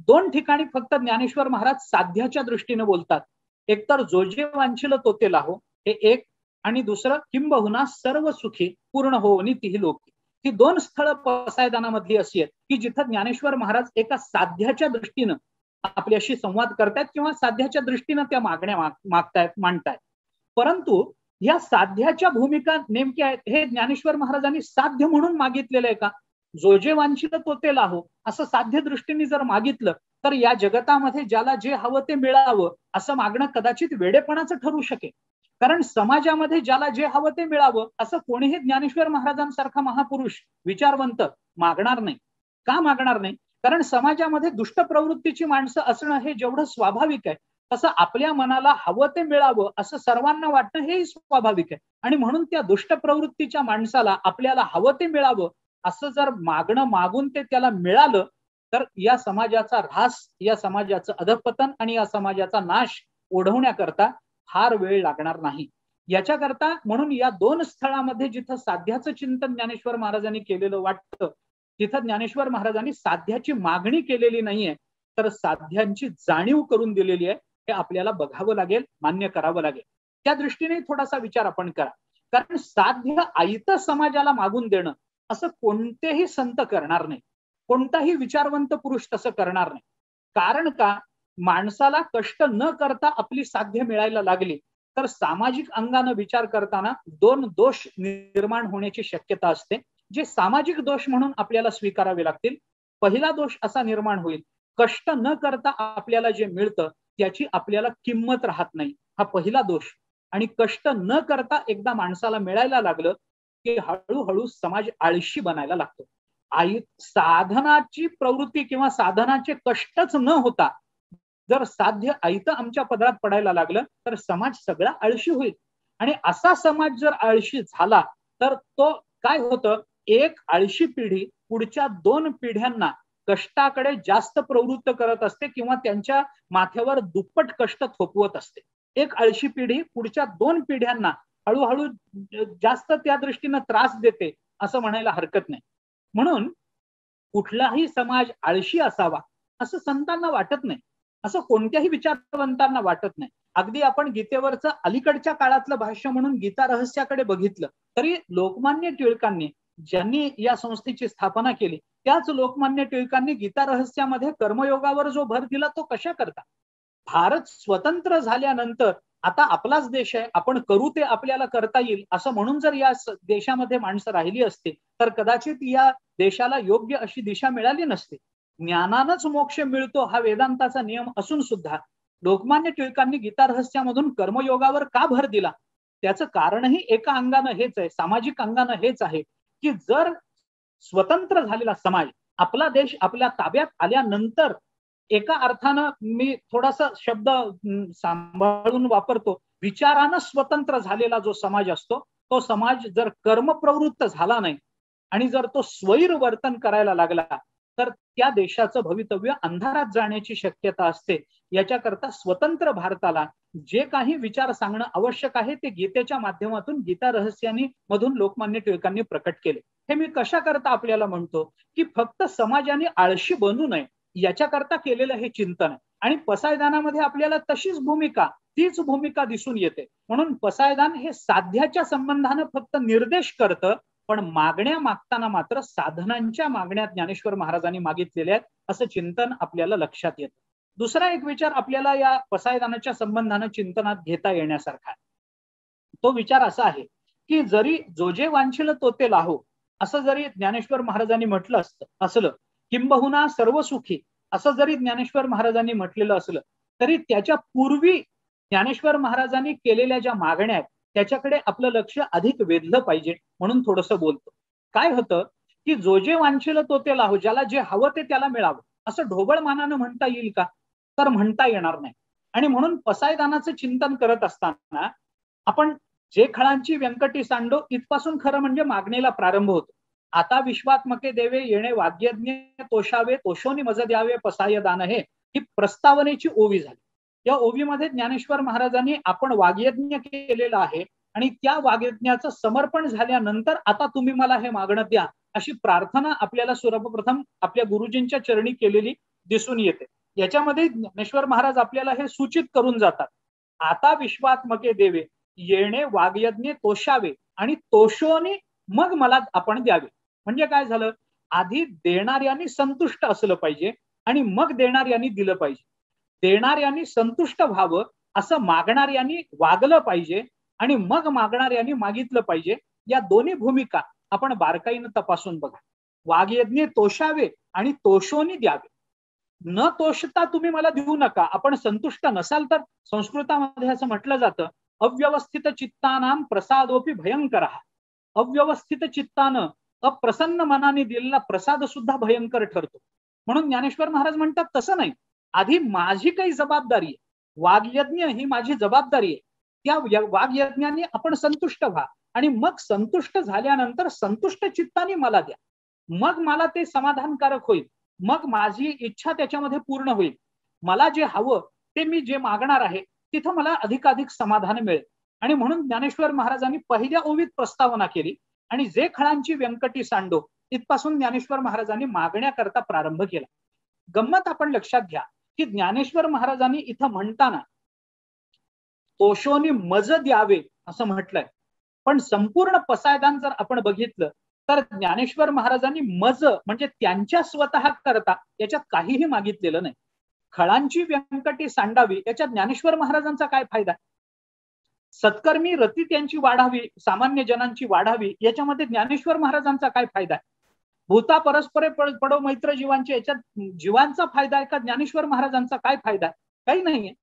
2 ठिकाणी फक्त ज्ञानेश्वर महाराज साध्याच्या दृष्टीने बोलतात. एकतर जो जे वांछिल तो ते लाहो हे एक, आणि दुसरं किंबहुना सर्व सुखी पूर्ण होवनी तिही लोकी. ही 2 स्थळं पसायदानामधली अशी आहेत की जिथं ज्ञानेश्वर महाराज एका साध्याच्या दृष्टीनं आपल्याशी संवाद करतायत किंवा साध्याच्या दृष्टीनं त्या मागण्या मांडतायत. परंतु या साध्याच्या भूमिका नेमक्या आहेत हे ज्ञानेश्वर महाराजांनी साध्य म्हणून मागितलेलं आहे का? जो जे वांछिल तो ते लाहो असं साध्य दृष्टीने जर मागितलं तर या जगतामध्ये ज्याला जे हवं ते मिळावं असं मागणं कदाचित वेडेपणाचं ठरू शकेल. कारण समाजामध्ये ज्याला जे हवं ते मिळावं असं कोणीही ज्ञानेश्वर महाराजांसारखा महापुरुष विचारवंत मागणार नाही. का मागणार नाही? कारण समाजामध्ये दुष्ट प्रवृत्तीची माणसं असणं हे जेवढं स्वाभाविक आहे तसं आपल्या मनाला हवं ते मिळावं असं सर्वांना वाटणं हेही स्वाभाविक आहे. आणि म्हणून त्या दुष्ट प्रवृत्तीच्या माणसाला आपल्याला हवं ते मिळावं असं जर मागणं मागून ते त्याला मिळालं तर या समाजाचा ऱ्हास, या समाजाचं अधपतन आणि या समाजाचा नाश ओढवण्याकरता फार वेळ लागणार नाही. याच्याकरता म्हणून या दोन स्थळामध्ये जिथं साध्याचं चिंतन ज्ञानेश्वर महाराजांनी केलेलं वाटतं, तिथं ज्ञानेश्वर महाराजांनी साध्याची मागणी केलेली नाहीये, तर साध्यांची जाणीव करून दिलेली आहे. हे आपल्याला बघावं लागेल, मान्य करावं लागेल. त्या दृष्टीने थोडासा विचार आपण करा. कारण साध्य आयतं समाजाला मागून देणं असं कोणतेही संत करणार नाही, कोणताही विचारवंत पुरुष तसं करणार नाही. कारण का, माणसाला कष्ट न करता आपली साध्य मिळायला लागली तर सामाजिक अंगाने विचार करताना दोन दोष निर्माण होण्याची शक्यता असते, जे सामाजिक दोष म्हणून आपल्याला स्वीकारावे लागतील. पहिला दोष असा निर्माण होईल, कष्ट न करता आपल्याला जे मिळतं त्याची आपल्याला किंमत राहत नाही, हा पहिला दोष. आणि कष्ट न करता एकदा माणसाला मिळायला लागलं की हळूहळू समाज आळशी बनायला लागतो. साधनाची प्रवृत्ती किंवा साधनाचे कष्टच न होता जर साध्य आयतं आमच्या पदरात पडायला लागलं तर समाज सगळा आळशी होईल. आणि असा समाज जर आळशी झाला तर तो काय होतं, एक आळशी पिढी पुढच्या 2 पिढ्यांना कष्टाकडे जास्त प्रवृत्त करत असते किंवा त्यांच्या माथ्यावर दुप्पट कष्ट थोपवत असते. एक आळशी पिढी पुढच्या 2 पिढ्यांना हळूहळू जास्त त्या दृष्टीनं त्रास देते असं म्हणायला हरकत नाही. म्हणून कुठलाही समाज आळशी असावा असं संतांना वाटत नाही, असं कोणत्याही विचारवंतांना वाटत नाही. अगदी आपण गीतेवरचं अलीकडच्या काळातलं भाष्य म्हणून गीता रहस्याकडे बघितलं तरी लोकमान्य टिळकांनी, ज्यांनी या संस्थेची स्थापना केली, त्याच लोकमान्य टिळकांनी गीता रहस्यामध्ये कर्मयोगावर जो भर दिला तो कशा करता, भारत स्वतंत्र झाल्यानंतर आता आपलाच देश आहे, आपण करू ते आपल्याला करता येईल असं म्हणून जर या देशामध्ये माणसं राहिली असते तर कदाचित या देशाला योग्य अशी दिशा मिळाली नसते. ज्ञानानंच मोक्ष मिळतो हा वेदांताचा नियम असून सुद्धा लोकमान्य टिळकांनी गीता रहस्यामधून कर्मयोगावर का भर दिला, त्याचं कारणही एका अंगानं हेच आहे, सामाजिक अंगानं हेच आहे की जर स्वतंत्र झालेला समाज, आपला देश आपल्या ताब्यात आल्यानंतर, एका अर्थानं मी थोडासा शब्द सांभाळून वापरतो, विचारानं स्वतंत्र झालेला जो समाज असतो तो समाज जर कर्मप्रवृत्त झाला नाही आणि जर तो स्वैर वर्तन करायला लागला तर त्या देशाचं भवितव्य अंधारात जाण्याची शक्यता असते. याच्याकरता स्वतंत्र भारताला जे काही विचार सांगणं आवश्यक आहे ते गीतेच्या माध्यमातून, गीता रहस्यानी मधून लोकमान्य टिळकांनी प्रकट केले. हे मी कशा करता आपल्याला म्हणतो की फक्त समाजाने आळशी बनू नये याच्याकरता केलेलं हे चिंतन आहे. आणि पसायदानामध्ये आपल्याला तशीच भूमिका, तीच भूमिका दिसून येते. म्हणून पसायदान हे साध्याच्या संबंधानं फक्त निर्देश करतं, पण मागण्या मागताना मात्र साधनांच्या मागण्या ज्ञानेश्वर महाराजांनी मागितलेल्या आहेत असं चिंतन आपल्याला लक्षात येतं. दुसरा एक विचार आपल्याला या पसायदानाच्या संबंधानं चिंतनात घेता येण्यासारखा आहे. तो विचार असा आहे की जरी जो जे वांछिल तो ते लाहो असं जरी ज्ञानेश्वर महाराजांनी म्हटलं असलं, किंबहुना सर्व सुखी असं जरी ज्ञानेश्वर महाराजांनी म्हटलेलं असलं तरी त्याच्या पूर्वी ज्ञानेश्वर महाराजांनी केलेल्या ज्या मागण्या आहेत त्याच्याकडे आपलं लक्ष अधिक वेधलं पाहिजे. म्हणून थोडंसं बोलतो. काय होतं की जो जे वांछिल तो ते लाहो, ज्याला जे हवं ते त्याला मिळावं असं ढोबळ मानानं म्हणता येईल का, तर म्हणता येणार नाही. आणि म्हणून पसायदानाचं चिंतन करत असताना आपण जे खळांची व्यंकटी सांडो इथपासून खरं म्हणजे मागणीला प्रारंभ होतो. आता विश्वात्मके देवे येणे वाग्यज्ञ तोषावे, तोषोनी मज द्यावे पसायदान, हे ही प्रस्तावनेची ओवी झाली. या ओवीमध्ये ज्ञानेश्वर महाराजांनी आपण वाग्यज्ञ केलेलं आहे आणि त्या वाग्यज्ञाचं समर्पण झाल्यानंतर आता तुम्ही मला हे मागणं द्या अशी प्रार्थना आपल्याला सर्वप्रथम आपल्या गुरुजींच्या चरणी केलेली दिसून येते. याच्यामध्ये ज्ञानेश्वर महाराज आपल्याला हे सूचित करून जातात, आता विश्वात्मके देवे येणे वाग्यज्ञ तोषावे आणि तोषोनी मग मला आपण द्यावे. म्हणजे काय झालं, आधी देणाऱ्यांनी संतुष्ट असलं पाहिजे आणि मग देणाऱ्यांनी दिलं पाहिजे. देणाऱ्यांनी संतुष्ट व्हावं असं मागणाऱ्यांनी वागलं पाहिजे आणि मग मागणाऱ्यांनी मागितलं पाहिजे. या दोन्ही भूमिका आपण बारकाईनं तपासून बघा. वाग्यज्ञ तोषावे आणि तोषोनी द्यावे. न तोषता तुम्ही मला देऊ नका, आपण संतुष्ट नसाल तर संस्कृतामध्ये असं म्हटलं जातं, अव्यवस्थित चित्तानां प्रसादोपी भयंकर. अव्यवस्थित चित्तानं, अप्रसन्न मनाने दिलेला प्रसाद सुद्धा भयंकर ठरतो. म्हणून ज्ञानेश्वर महाराज म्हणतात तसं नाही, आधी माझी काही जबाबदारी आहे, वाग्यज्ञ ही माझी जबाबदारी आहे, त्या वाग्यज्ञाने आपण संतुष्ट व्हा आणि मग संतुष्ट झाल्यानंतर संतुष्ट चित्ताने मला द्या. मग मला ते समाधानकारक होईल, मग माझी इच्छा त्याच्यामध्ये पूर्ण होईल. मला जे हवं ते मी जे मागणार आहे तिथं मला अधिकाधिक समाधान मिळेल. आणि म्हणून ज्ञानेश्वर महाराजांनी पहिल्या ओवीत प्रस्तावना केली आणि जे खळांची व्यंकटी सांडो इथपासून ज्ञानेश्वर महाराजांनी मागण्याकरता प्रारंभ केला. गंमत आपण लक्षात घ्या की ज्ञानेश्वर महाराजांनी इथं म्हणताना तोषोनी मज द्यावे असं म्हटलंय, पण संपूर्ण पसायदान जर आपण बघितलं तर ज्ञानेश्वर महाराजांनी मज म्हणजे त्यांच्या स्वतः करता याच्यात काहीही मागितलेलं नाही. खळांची व्यंकटी सांडावी याच्यात ज्ञानेश्वर महाराजांचा काय फायदा? सत्कर्मी रती त्यांची वाढावी, सामान्य जनांची वाढावी, याच्यामध्ये ज्ञानेश्वर महाराजांचा काय फायदा आहे? भूता परस्परे पडो मैत्र जीवांचे, याच्यात जीवांचा फायदा आहे का? ज्ञानेश्वर महाराजांचा काय फायदा आहे? काही नाहीये.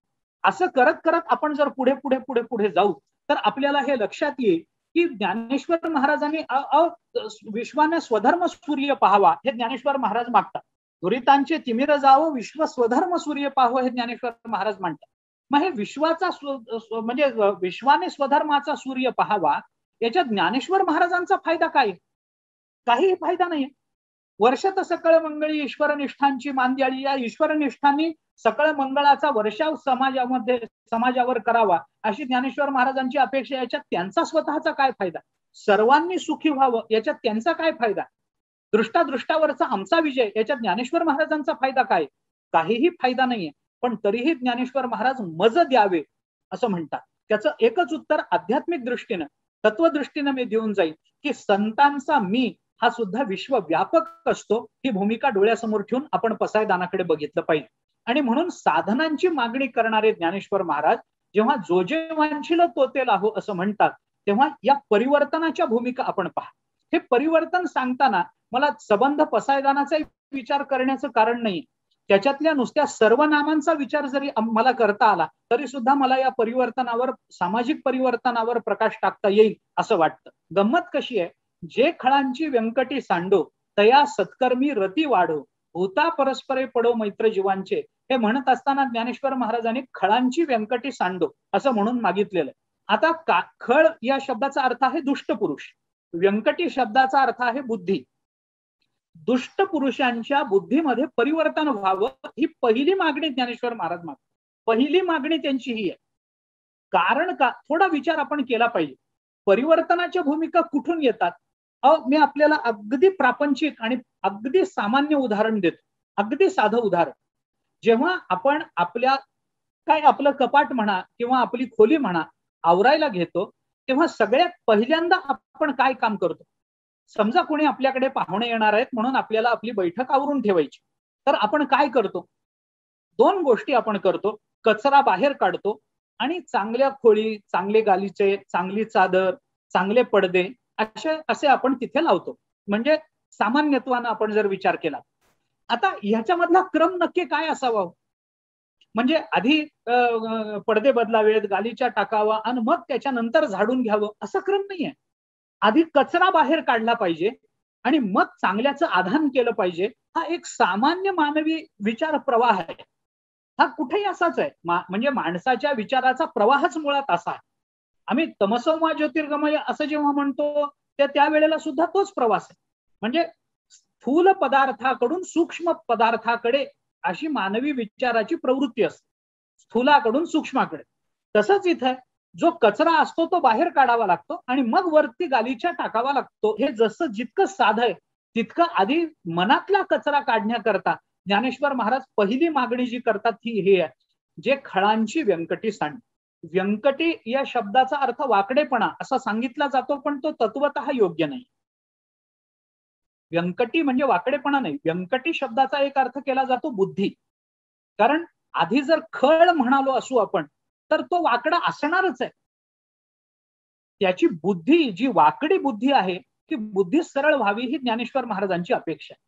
असं करत करत आपण जर पुढे पुढे पुढे पुढे जाऊ तर आपल्याला हे लक्षात येईल की ज्ञानेश्वर महाराजांनी विश्वाने स्वधर्म सूर्य पाहावा हे ज्ञानेश्वर महाराज मागतात. दुरितांचे तिमिर जावो विश्व स्वधर्म सूर्य पाहावं हे ज्ञानेश्वर महाराज मांडतात. मग हे विश्वाचा म्हणजे विश्वाने स्वधर्माचा सूर्य पाहावा याच्यात ज्ञानेश्वर महाराजांचा फायदा काय? काहीही फायदा नाही. वर्षत सकळ मंगळी ईश्वरनिष्ठांची मांद्याळी, या ईश्वरनिष्ठांनी सकळ मंगळाचा वर्षाव समाजावर करावा अशी ज्ञानेश्वर महाराजांची अपेक्षा. याच्यात त्यांचा स्वतःचा काय फायदा? सर्वांनी सुखी व्हावं याच्यात त्यांचा काय फायदा? दृष्टादृष्टावरचा आमचा विजय याच्यात ज्ञानेश्वर महाराजांचा फायदा काय? काहीही फायदा नाहीये. पण तरीही ज्ञानेश्वर महाराज मज द्यावे असं म्हणतात. त्याचं एकच उत्तर आध्यात्मिक दृष्टीनं तत्वदृष्टीनं मी देऊन जाईल की संतांचा मी हा सुद्धा विश्वव्यापक असतो. ही भूमिका डोळ्यासमोर ठेवून आपण पसायदानाकडे बघितलं पाहिजे. आणि म्हणून साधनांची मागणी करणारे ज्ञानेश्वर महाराज जेव्हा जो जे वांछिल तो ते लाहो असं म्हणतात तेव्हा या परिवर्तनाच्या भूमिका आपण पहा. हे परिवर्तन सांगताना मला संबंध पसायदानाचा विचार करण्याचं कारण नाही. त्याच्यातल्या नुसत्या सर्व नामांचा विचार जरी मला करता आला तरी सुद्धा मला या परिवर्तनावर, सामाजिक परिवर्तनावर प्रकाश टाकता येईल असं वाटतं. गंमत कशी आहे? जे खळांची व्यंकटी सांडो तया सत्कर्मी रती वाढो, भूता परस्परे पडो मैत्र जीवांचे, हे म्हणत असताना ज्ञानेश्वर महाराजांनी खळांची व्यंकटी सांडो असं म्हणून मागितलेलं आहे. आता खळ या शब्दाचा अर्थ आहे दुष्ट पुरुष, व्यंकटी शब्दाचा अर्थ आहे बुद्धी. दुष्ट पुरुषांच्या बुद्धीमध्ये परिवर्तन व्हावं ही पहिली मागणी ज्ञानेश्वर महाराज मागतात. पहिली मागणी त्यांची ही आहे. कारण का? थोडा विचार आपण केला पाहिजे. परिवर्तनाच्या भूमिका कुठून येतात? मी आपल्याला अगदी प्रापंचिक आणि अगदी सामान्य उदाहरण देतो. अगदी साधं उदाहरण. जेव्हा आपण आपलं कपाट म्हणा किंवा आपली खोली म्हणा आवरायला घेतो तेव्हा सगळ्यात पहिल्यांदा आपण काय काम करतो? समजा कोणी आपल्याकडे पाहुणे येणार आहेत म्हणून आपल्याला आपली बैठक आवरून ठेवायची, तर आपण काय करतो? दोन गोष्टी आपण करतो. कचरा बाहेर काढतो आणि चांगल्या खोळी, चांगले गालिचे, चांगली चादर, चांगले पडदे असे आपण तिथे लावतो. म्हणजे सामान्यत्वानं आपण जर विचार केला. आता ह्याच्यामधला क्रम नक्की काय असावा? म्हणजे आधी पडदे बदलावेत, गालीच्या टाकावा आणि मग त्याच्यानंतर झाडून घ्यावं असा क्रम नाहीये. आधी कचरा बाहेर काढला पाहिजे आणि मग चांगल्याचं आधान केलं पाहिजे. हा एक सामान्य मानवी विचार प्रवाह आहे. हा कुठेही असाच आहे. म्हणजे माणसाच्या विचाराचा प्रवाहच मुळात असा आहे. आम्ही तमसो मा ज्योतिर्गमय असं जेव्हा म्हणतो त्यावेळेला सुद्धा तोच प्रवास आहे. म्हणजे स्थूल पदार्थाकडून सूक्ष्म पदार्थाकडे अशी मानवी विचाराची प्रवृत्ती असते, स्थूलाकडून सूक्ष्माकडे. तसंच इथं जो कचरा असतो तो बाहेर काढावा लागतो आणि मग वरती गालीच्या टाकावा लागतो. हे जसं जितकं साधं आहे तितकं आधी मनातला कचरा काढण्याकरता ज्ञानेश्वर महाराज पहिली मागणी जी करतात ती हे आहे, जे खळांची व्यंकटी सांड. व्यंकटी या शब्दाचा अर्थ वाकडेपणा असा सांगितला जातो, पण तो तत्वतः योग्य नाही. व्यंकटी म्हणजे वाकडेपणा नाही. व्यंकटी शब्दाचा एक अर्थ केला जातो बुद्धी. कारण आधी जर खळ म्हणालो असू आपण तर तो वाकडा असणारच आहे. त्याची बुद्धी जी वाकडी बुद्धी आहे ती बुद्धी सरळ व्हावी ही ज्ञानेश्वर महाराजांची अपेक्षा आहे.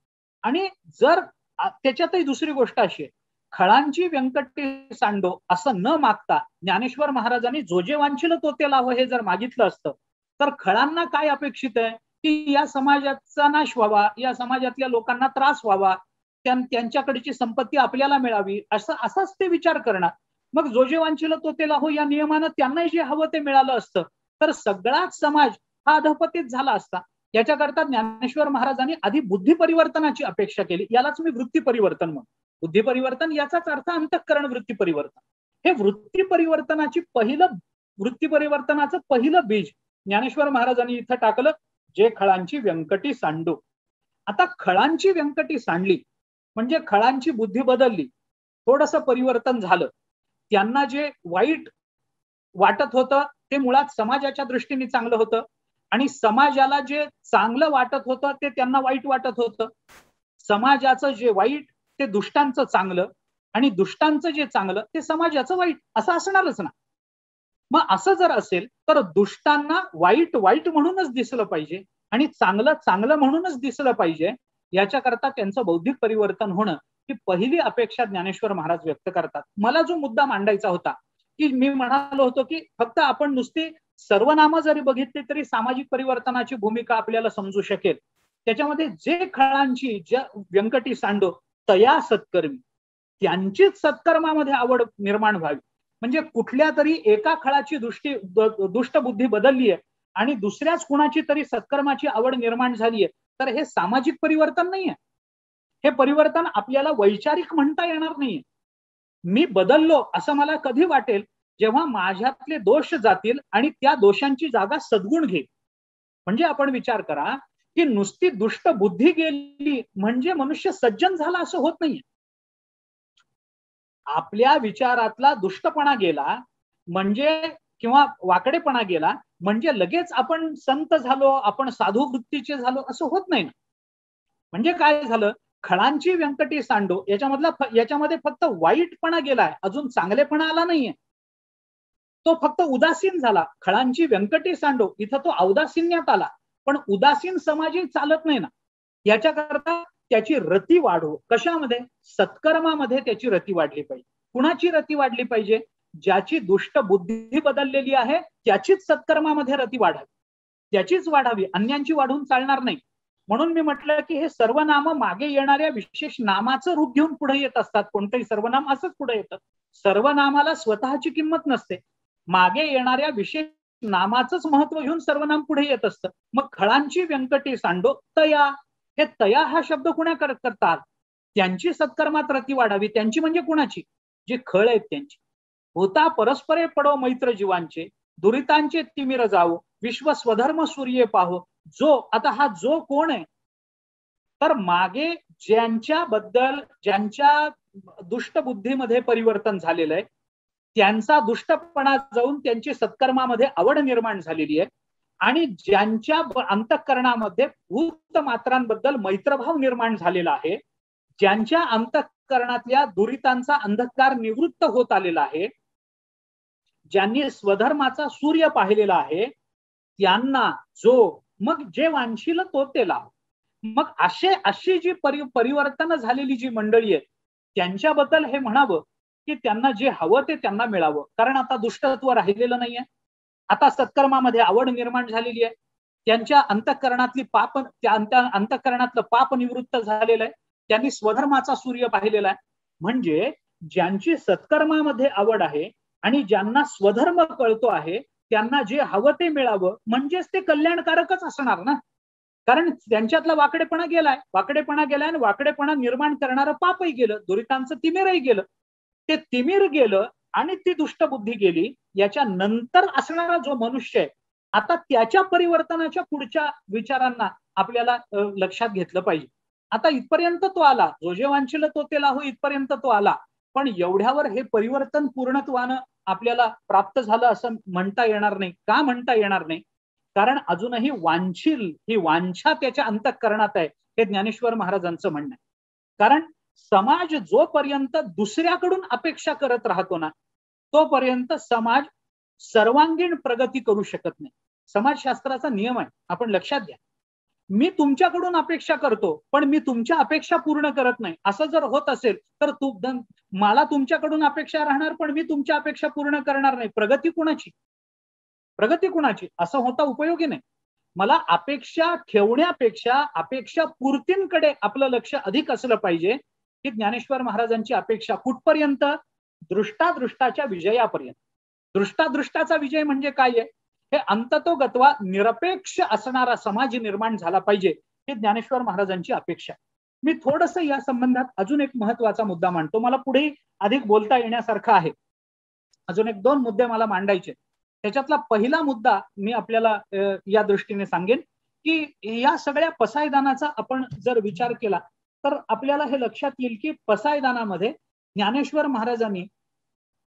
आणि जर त्याच्यातही दुसरी गोष्ट अशी आहे, खळांची व्यंकटी सांडो असं न मागता ज्ञानेश्वर महाराजांनी जो जे वांछिल तो ते लावं हे जर मागितलं असतं तर खळांना काय अपेक्षित आहे की या समाजाचा नाश व्हावा, या समाजातल्या लोकांना त्रास व्हावा, त्यांच्याकडची संपत्ती आपल्याला मिळावी असाच ते विचार करणार. मग जो जे वांछिल तो ते लाहो या नियमानं त्यांनाही जे हवं ते मिळालं असतं तर सगळाच समाज हा अधपतित झाला असता. याच्याकरता ज्ञानेश्वर महाराजांनी आधी बुद्धी परिवर्तनाची अपेक्षा केली. यालाच मी वृत्ती परिवर्तन म्हणतो. बुद्धी परिवर्तन याचाच अर्थ अंतःकरण वृत्ती परिवर्तन. हे वृत्ती परिवर्तनाची पहिलं वृत्ती परिवर्तनाचं पहिलं बीज ज्ञानेश्वर महाराजांनी इथं टाकलं, जे खळांची व्यंकटी सांडू. आता खळांची व्यंकटी सांडली म्हणजे खळांची बुद्धी बदलली, थोडंसं परिवर्तन झालं. त्यांना जे वाईट वाटत होतं ते मुळात समाजाच्या दृष्टीने चांगलं होतं, आणि समाजाला जे चांगलं वाटत होतं ते त्यांना वाईट वाटत होतं. समाजाचं जे वाईट ते दुष्टांचं चांगलं, आणि दुष्टांचं जे चांगलं ते समाजाचं वाईट, असं असणारच ना. मग असं जर असेल तर दुष्टांना वाईट वाईट म्हणूनच दिसलं पाहिजे आणि चांगलं चांगलं म्हणूनच दिसलं पाहिजे. याच्याकरता त्यांचं बौद्धिक परिवर्तन होणं ही पहिली अपेक्षा ज्ञानेश्वर महाराज व्यक्त करतात. मला जो मुद्दा मांडायचा होता की मी म्हणालो होतो की फक्त आपण नुसती सर्वनामं जरी बघितली तरी सामाजिक परिवर्तनाची भूमिका आपल्याला समजू शकेल. त्याच्यामध्ये जे खळांची ज्या व्यंकटी सांडो तया सत्कर्मी, त्यांचीच सत्कर्मामध्ये आवड निर्माण व्हावी. म्हणजे कुठल्या तरी एका खळाची दुष्ट बुद्धी बदलली आहे आणि दुसऱ्याच कुणाची तरी सत्कर्माची आवड निर्माण झाली आहे, तर हे सामाजिक परिवर्तन नाहीये. हे परिवर्तन आपल्याला वैचारिक म्हणता येणार नाहीये. मी बदललो असं मला कधी वाटेल जेव्हा माझ्यातले दोष जातील आणि त्या दोषांची जागा सद्गुण घेईल. म्हणजे आपण विचार करा की नुसती दुष्ट बुद्धी गेली म्हणजे मनुष्य सज्जन झाला असं होत नाहीये. आपल्या विचारातला दुष्टपणा गेला म्हणजे किंवा वाकडेपणा गेला म्हणजे लगेच आपण संत झालो, आपण साधू वृत्तीचे झालो असं होत नाही ना. म्हणजे काय झालं, खळांची व्यंकटी सांडो याच्यामध्ये फक्त वाईटपणा गेलाय, अजून चांगलेपणा आला नाहीये. तो फक्त उदासीन झाला. खळांची व्यंकटी सांडो इथं तो औदासीन्यात आला, पण उदासीन समाजही चालत नाही ना. याच्याकरता त्याची रती वाढो. कशामध्ये? सत्कर्मामध्ये त्याची रती वाढली पाहिजे. कुणाची रती वाढली पाहिजे? ज्याची दुष्ट बुद्धी बदललेली आहे त्याचीच सत्कर्मामध्ये रती वाढावी, त्याचीच वाढावी, अन्यांची वाढून चालणार नाही. म्हणून मी म्हटलं की हे सर्वनाम मागे येणाऱ्या विशेष नामाचं रूप घेऊन पुढे येत असतात. कोणतंही सर्वनाम असंच पुढे येतं. सर्वनामाला स्वतःची किंमत नसते, मागे येणाऱ्या विशेष नामाचंच महत्व घेऊन सर्वनाम पुढे येत असतं. मग खळांची व्यंकटी सांडो तया, हे तया हा शब्द कुणा करतात? त्यांची सत्कर्मात रती वाढावी. त्यांची म्हणजे कुणाची? जी खळ आहेत त्यांची. होता परस्परे पडो मैत्र जीवांचे, दुरितांचे तिमिर जावो, विश्व स्वधर्म सूर्य पाहो. जो, आता हा जो कोण आहे? तर मागे ज्यांच्या दुष्ट बुद्धीमध्ये परिवर्तन झालेलं आहे त्यांचा दुष्टपणा जाऊन त्यांची सत्कर्मामध्ये आवड निर्माण झालेली आहे, आणि ज्यांच्या अंतःकरणामध्ये भूत मात्रांबद्दल मैत्रभाव निर्माण झालेला आहे, ज्यांच्या अंतःकरणातल्या दुरितांचा अंधकार निवृत्त होत आलेला आहे, ज्यांनी स्वधर्माचा सूर्य पाहिलेला आहे, त्यांना जो, मग जे वांछील तो ते लाभ. मग अशी जी परिवर्तन झालेली जी मंडळी आहे त्यांच्याबद्दल हे म्हणावं की त्यांना जे हवं ते त्यांना मिळावं. कारण आता दुष्टत्व राहिलेलं नाहीये, आता सत्कर्मामध्ये आवड निर्माण झालेली आहे, त्यांच्या अंतःकरणातली अंतःकरणातलं पाप निवृत्त झालेलं आहे, त्यांनी स्वधर्माचा सूर्य पाहिलेला आहे. म्हणजे ज्यांची सत्कर्मामध्ये आवड आहे आणि ज्यांना स्वधर्म कळतो आहे त्यांना जे हवं ते मिळावं, म्हणजेच ते कल्याणकारकच असणार ना. कारण त्यांच्यातला वाकडेपणा गेलाय आणि वाकडेपणा निर्माण करणारं पापही गेलं, दुरितांचं तिमिरही गेलं. ते तिमिर गेलं आणि ती दुष्टबुद्धी गेली. याच्या नंतर असणारा जो मनुष्य आहे आता त्याच्या परिवर्तनाच्या पुढच्या विचारांना आपल्याला लक्षात घेतलं पाहिजे. आता इथपर्यंत तो आला, जो जे वांछिल तो ते लाहो, इथपर्यंत तो आला. पण एवढ्यावर हे परिवर्तन पूर्णत्वानं आपल्याला प्राप्त झालं असं म्हणता येणार नाही. का म्हणता येणार नाही? कारण अजूनही वांछील ही वांछा त्याच्या अंतःकरणात आहे, हे ज्ञानेश्वर महाराजांचं म्हणणं आहे. कारण समाज जोपर्यंत दुसऱ्याकडून अपेक्षा करत राहतो ना तोपर्यंत समाज सर्वांगीण प्रगती करू शकत नाही. समाजशास्त्राचा नियम आहे, आपण लक्षात घ्या. मी तुमच्याकडून अपेक्षा करतो पण मी तुमच्या अपेक्षा पूर्ण करत नाही, असं जर होत असेल तर मला तुमच्याकडून अपेक्षा राहणार पण मी तुमच्या अपेक्षा पूर्ण करणार नाही. प्रगती कुणाची? असं होता उपयोगी नाही. मला अपेक्षा ठेवण्यापेक्षा अपेक्षा पूर्तींकडे आपलं लक्ष अधिक असलं पाहिजे. की ज्ञानेश्वर महाराजांची अपेक्षा कुठपर्यंत? दृष्टादृष्टाच्या विजयापर्यंत. दृष्टादृष्टाचा विजय म्हणजे काय आहे? हे अंततोगत्वा निरपेक्ष असणारा समाज निर्माण झाला पाहिजे, हे ज्ञानेश्वर महाराजांची अपेक्षा. मी थोडंसं या संबंधात अजून एक महत्वाचा मुद्दा मांडतो. मला पुढे अधिक बोलता येण्यासारखं आहे. अजून एक दोन मुद्दे मला मांडायचे. त्याच्यातला पहिला मुद्दा मी आपल्याला या दृष्टीने सांगेन की या सगळ्या पसायदानाचा आपण जर विचार केला तर आपल्याला हे लक्षात येईल की पसायदानामध्ये ज्ञानेश्वर महाराजांनी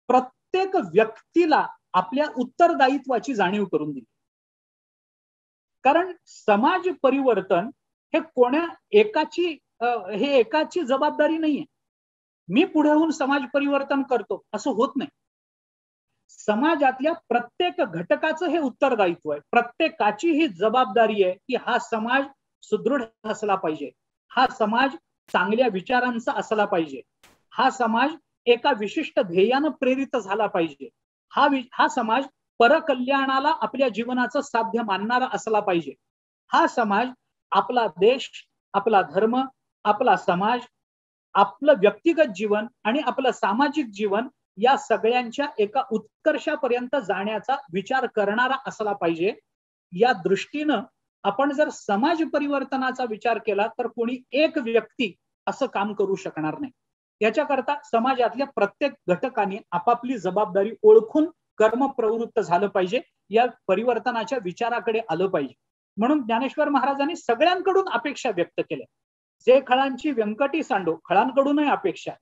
प्रत्येक व्यक्तीला आपल्या उत्तरदायित्वाची जाणीव करून दिली. कारण समाज परिवर्तन हे कोण्या एकाची जबाबदारी नाहीये. मी पुढे होऊन समाज परिवर्तन करतो असं होत नाही. समाजातल्या प्रत्येक घटकाचं हे उत्तरदायित्व आहे. प्रत्येकाची ही जबाबदारी आहे की हा समाज सुदृढ असला पाहिजे, हा समाज चांगल्या विचारांचा असला पाहिजे, हा समाज एका विशिष्ट ध्येयानं प्रेरित झाला पाहिजे, हा समाज परकल्याणाला आपल्या जीवनाचं साध्य मानणारा असला पाहिजे, हा समाज आपला देश, आपला धर्म, आपला समाज, आपलं व्यक्तिगत जीवन आणि आपलं सामाजिक जीवन या सगळ्यांच्या एका उत्कर्षापर्यंत जाण्याचा विचार करणारा असला पाहिजे. या दृष्टीनं आपण जर समाज परिवर्तनाचा विचार केला तर कोणी एक व्यक्ती असं काम करू शकणार नाही. याच्याकरता समाजातल्या प्रत्येक घटकाने आपापली जबाबदारी ओळखून कर्मप्रवृत्त झालं पाहिजे, या परिवर्तनाच्या विचाराकडे आलं पाहिजे. म्हणून ज्ञानेश्वर महाराजांनी सगळ्यांकडून अपेक्षा व्यक्त केल्या. जे खळांची व्यंकटी सांडो, खळांकडूनही अपेक्षा आहे.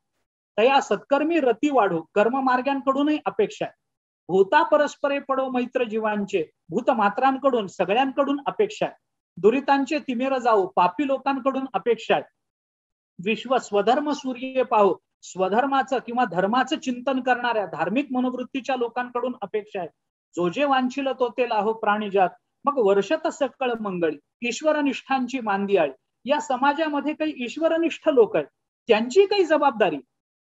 तया सत्कर्मी रती वाढो, कर्ममार्गांकडूनही अपेक्षा आहे. भूता परस्परे पडो मैत्र जीवांचे, भूतमात्रांकडून सगळ्यांकडून अपेक्षा आहे. दुरितांचे तिमिर जाओ, पापी लोकांकडून अपेक्षा आहे. विश्व स्वधर्म सूर्य पाहो, स्वधर्माचं किंवा धर्माचं चिंतन करणाऱ्या धार्मिक मनोवृत्तीच्या लोकांकडून अपेक्षा आहे. जो जे वांछिल तो ते लाहो प्राणीजात, मग वर्षत सकळ मंगळी, ईश्वरनिष्ठांची मांदियाळी. या समाजामध्ये काही ईश्वरनिष्ठ लोक आहेत, त्यांची काही जबाबदारी,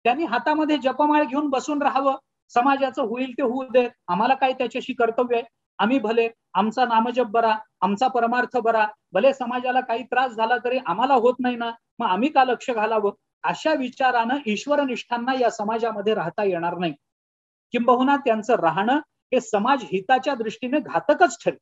त्यांनी हातामध्ये जपमाळ घेऊन बसून राहावं, समाजाचं होईल ते होऊ दे, आम्हाला काय त्याच्याशी कर्तव्य आहे, आम्ही भले, आमचा नामजप बरा, आमचा परमार्थ बरा, भले समाजाला काही त्रास झाला तरी आम्हाला होत नाही ना, मग आम्ही का लक्ष घालावं. अशा विचारानं ईश्वरनिष्ठांना या समाजामध्ये राहता येणार नाही. किंबहुना त्यांचं राहणं हे समाज हिताच्या दृष्टीने घातकच ठरेल.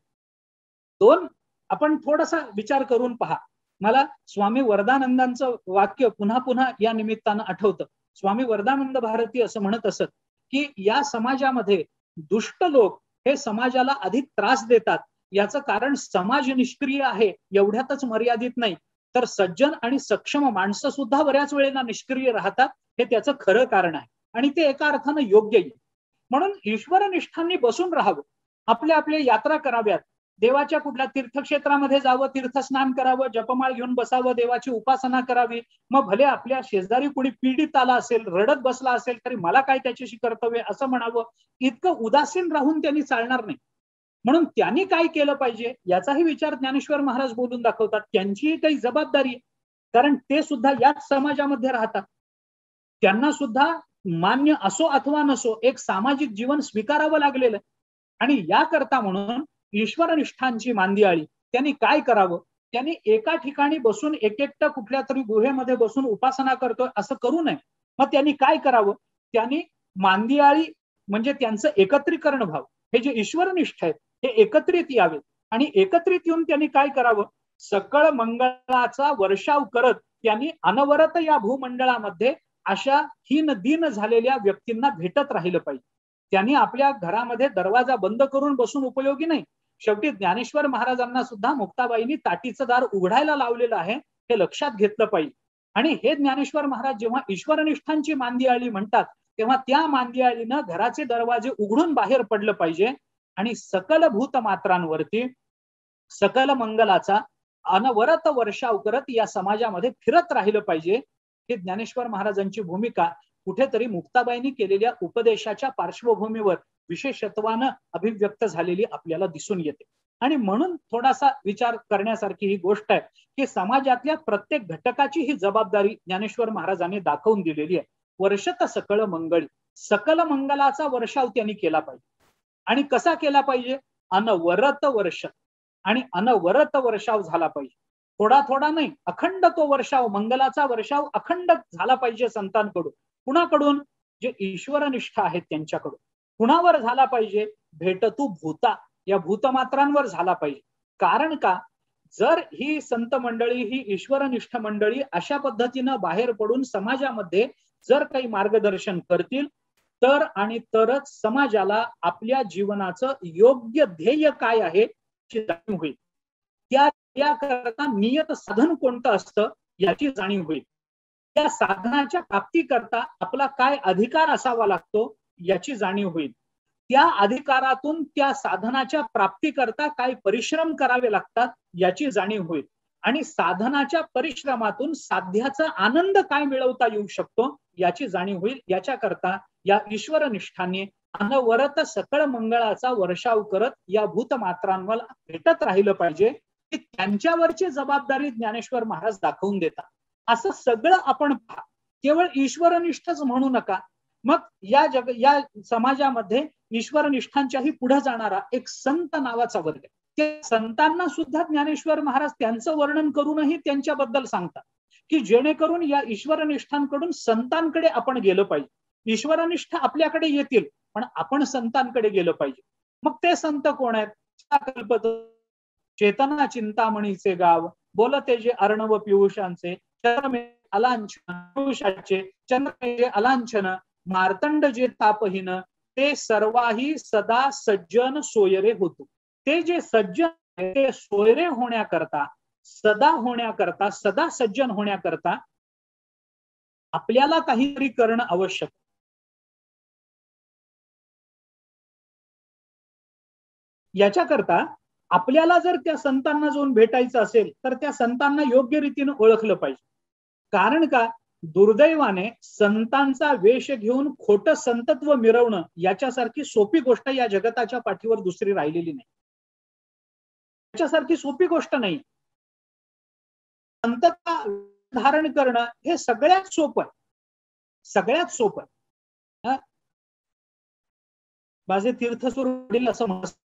दोन, आपण थोडासा विचार करून पहा. मला स्वामी वरदानंदांचं वाक्य पुन्हा पुन्हा या निमित्तानं आठवतं. स्वामी वरदानंद भारती असं म्हणत असत की या समाजामध्ये दुष्ट लोक हे समाजाला अधिक त्रास देतात, याचं कारण समाज निष्क्रिय आहे एवढ्यातच मर्यादित नाही, तर सज्जन आणि सक्षम माणसं सुद्धा बऱ्याच वेळेला निष्क्रिय राहतात, हे त्याचं खरं कारण आहे. आणि ते एका अर्थानं योग्यही. म्हणून ईश्वरनिष्ठांनी बसून राहावं, आपल्या आपल्या यात्रा कराव्यात, देवाच्या कुठल्या तीर्थक्षेत्रामध्ये जावं, तीर्थस्नान करावं, जपमाळ घेऊन बसावं, देवाची उपासना करावी. मग भले आपल्या शेजारी कुणी पीडित आला असेल, रडत बसला असेल तरी मला काय त्याच्याशी कर्तव्य असं म्हणावं. इतकं उदासीन राहून त्यांनी चालणार नाही. म्हणून त्यांनी काय केलं पाहिजे याचाही विचार ज्ञानेश्वर महाराज बोलून दाखवतात. त्यांचीही काही जबाबदारी आहे, कारण ते सुद्धा याच समाजामध्ये राहतात. त्यांना सुद्धा मान्य असो अथवा नसो एक सामाजिक जीवन स्वीकारावं लागलेलं आहे. आणि याकरता म्हणून ईश्वरनिष्ठांची मांदियाळी, त्यांनी काय करावं, त्यांनी एका ठिकाणी बसून एक एकटं कुठल्या तरी गुहेमध्ये बसून उपासना करतोय असं करू नये. मग त्यांनी काय करावं, त्यांनी मांदियाळी म्हणजे त्यांचं एकत्रीकरण व्हावं. हे जे ईश्वरनिष्ठ आहेत हे एकत्रित यावेत आणि एकत्रित येऊन त्यांनी काय करावं, सकळ मंगळाचा वर्षाव करत त्यांनी अनवरत या भूमंडळामध्ये अशा हीन दीन झालेल्या व्यक्तींना भेटत राहिलं पाहिजे. त्यांनी आपल्या घरामध्ये दरवाजा बंद करून बसून उपयोगी नाही. शेवटी ज्ञानेश्वर महाराजांना सुद्धा मुक्ताबाईंनी ताटीचं दार उघडायला लावलेलं आहे, हे लक्षात घेतलं पाहिजे. आणि हे ज्ञानेश्वर महाराज जेव्हा ईश्वरनिष्ठांची मांदियाळी म्हणतात तेव्हा त्या मांदियाळीनं घराचे दरवाजे उघडून बाहेर पडलं पाहिजे आणि सकल भूतमात्रांवरती सकल मंगलाचा अनवरत वर्षाव करत या समाजामध्ये फिरत राहिलं पाहिजे. हे ज्ञानेश्वर महाराजांची भूमिका कुठेतरी मुक्ताबाईंनी केलेल्या उपदेशाच्या पार्श्वभूमीवर विशेषत्वानं अभिव्यक्त झालेली आपल्याला दिसून येते. आणि म्हणून थोडासा विचार करण्यासारखी ही गोष्ट आहे की समाजातल्या प्रत्येक घटकाची ही जबाबदारी ज्ञानेश्वर महाराजांनी दाखवून दिलेली आहे. वर्षत सकळ मंगळी, सकल मंगलाचा वर्षाव त्यांनी केला पाहिजे. आणि कसा केला पाहिजे, अनवरत वर्ष, आणि अनवरत वर्षाव झाला पाहिजे. थोडा थोडा नाही, अखंड तो वर्षाव, मंगलाचा वर्षाव अखंड झाला पाहिजे संतांकडून. कुणाकडून, जे ईश्वरनिष्ठ आहेत त्यांच्याकडून. कुणावर झाला पाहिजे, भेटतू भूता, या भूतमात्रांवर झाला पाहिजे. कारण का, जर ही संत मंडळी, ही ईश्वरनिष्ठ मंडळी अशा पद्धतीनं बाहेर पडून समाजामध्ये जर काही मार्गदर्शन करतील तर आणि तरच समाजाला आपल्या जीवनाचं योग्य ध्येय काय आहे याची जाणीव होईल. त्या ध्येयाकरता नियत साधन कोणतं असतं याची जाणीव होईल. त्या साधनाच्या प्राप्तीकरता आपला काय अधिकार असावा लागतो याची जाणीव होईल. त्या अधिकारातून त्या साधनाच्या प्राप्तीकरता काय परिश्रम करावे लागतात याची जाणीव होईल. आणि साधनाच्या परिश्रमातून साध्याचा आनंद काय मिळवता येऊ शकतो याची जाणीव होईल. याच्याकरता या ईश्वरनिष्ठांनी अनवरत सकळ मंगळाचा वर्षाव करत या भूतमात्रांवर भेटत राहिलं पाहिजे की त्यांच्यावरची जबाबदारी ज्ञानेश्वर महाराज दाखवून देतात. असं सगळं आपण पहा. केवळ ईश्वरनिष्ठच म्हणू नका. मग या समाजामध्ये ईश्वरनिष्ठांच्याही पुढे जाणारा एक संत नावाचा वर्ग आहे. त्या संतांना सुद्धा ज्ञानेश्वर महाराज त्यांचं वर्णन करूनही त्यांच्याबद्दल सांगतात की जेणेकरून या ईश्वरनिष्ठांकडून संतांकडे आपण गेलं पाहिजे. ईश्वरनिष्ठ आपल्याकडे येतील पण आपण संतांकडे गेलं पाहिजे. मग ते संत कोण आहेत? चेतना चिंतामणीचे गाव, बोलते जे अर्णव पियुषांचे, अलांछन पियुषाचे चंद्र अलांछन, मार्तंड जे तापहीन, ते सर्वाही सदा सज्जन सोयरे होतो. ते जे सज्जन ते सोयरे होण्याकरता, सदा सज्जन होण्याकरता आपल्याला काहीतरी करणं आवश्यक. याच्याकरता आपल्याला जर त्या संतांना जाऊन भेटायचं असेल तर त्या संतांना योग्य रीतीने ओळखलं पाहिजे. कारण का? दुर्दैवाने संतांचा वेश घेऊन खोटं संतत्व मिरवणं याच्यासारखी सोपी गोष्ट या जगताच्या पाठीवर दुसरी राहिलेली नाही. याच्यासारखी सोपी गोष्ट नाही. संतता धारण करणं हे सगळ्यात सोपं, सगळ्यात सोपं. माझे तीर्थस्वरूप असं म्हणतात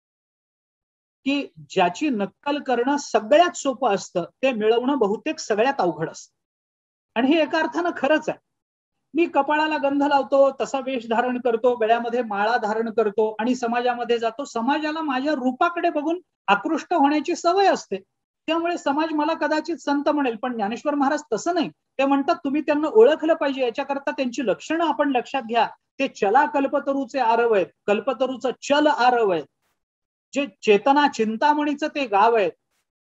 की ज्याची नक्कल करणं सगळ्यात सोपं असतं ते मिळवणं बहुतेक सगळ्यात अवघड असतं. आणि हे एका अर्थानं खरंच आहे. मी कपाळाला गंध लावतो, तसा वेश धारण करतो, गळ्यामध्ये माळा धारण करतो आणि समाजामध्ये जातो. समाजाला माझ्या रूपाकडे बघून आकृष्ट होण्याची सवय असते. त्यामुळे समाज मला कदाचित संत म्हणेल. पण ज्ञानेश्वर महाराज तसं नाही. ते म्हणतात तुम्ही त्यांना ओळखलं पाहिजे. याच्याकरता त्यांची लक्षणं आपण लक्षात घ्या. ते चला कल्पतरूचे आरव आहेत, कल्पतरूचं चल आरव आहे. जे चेतना चिंतामणीचं ते गाव आहे.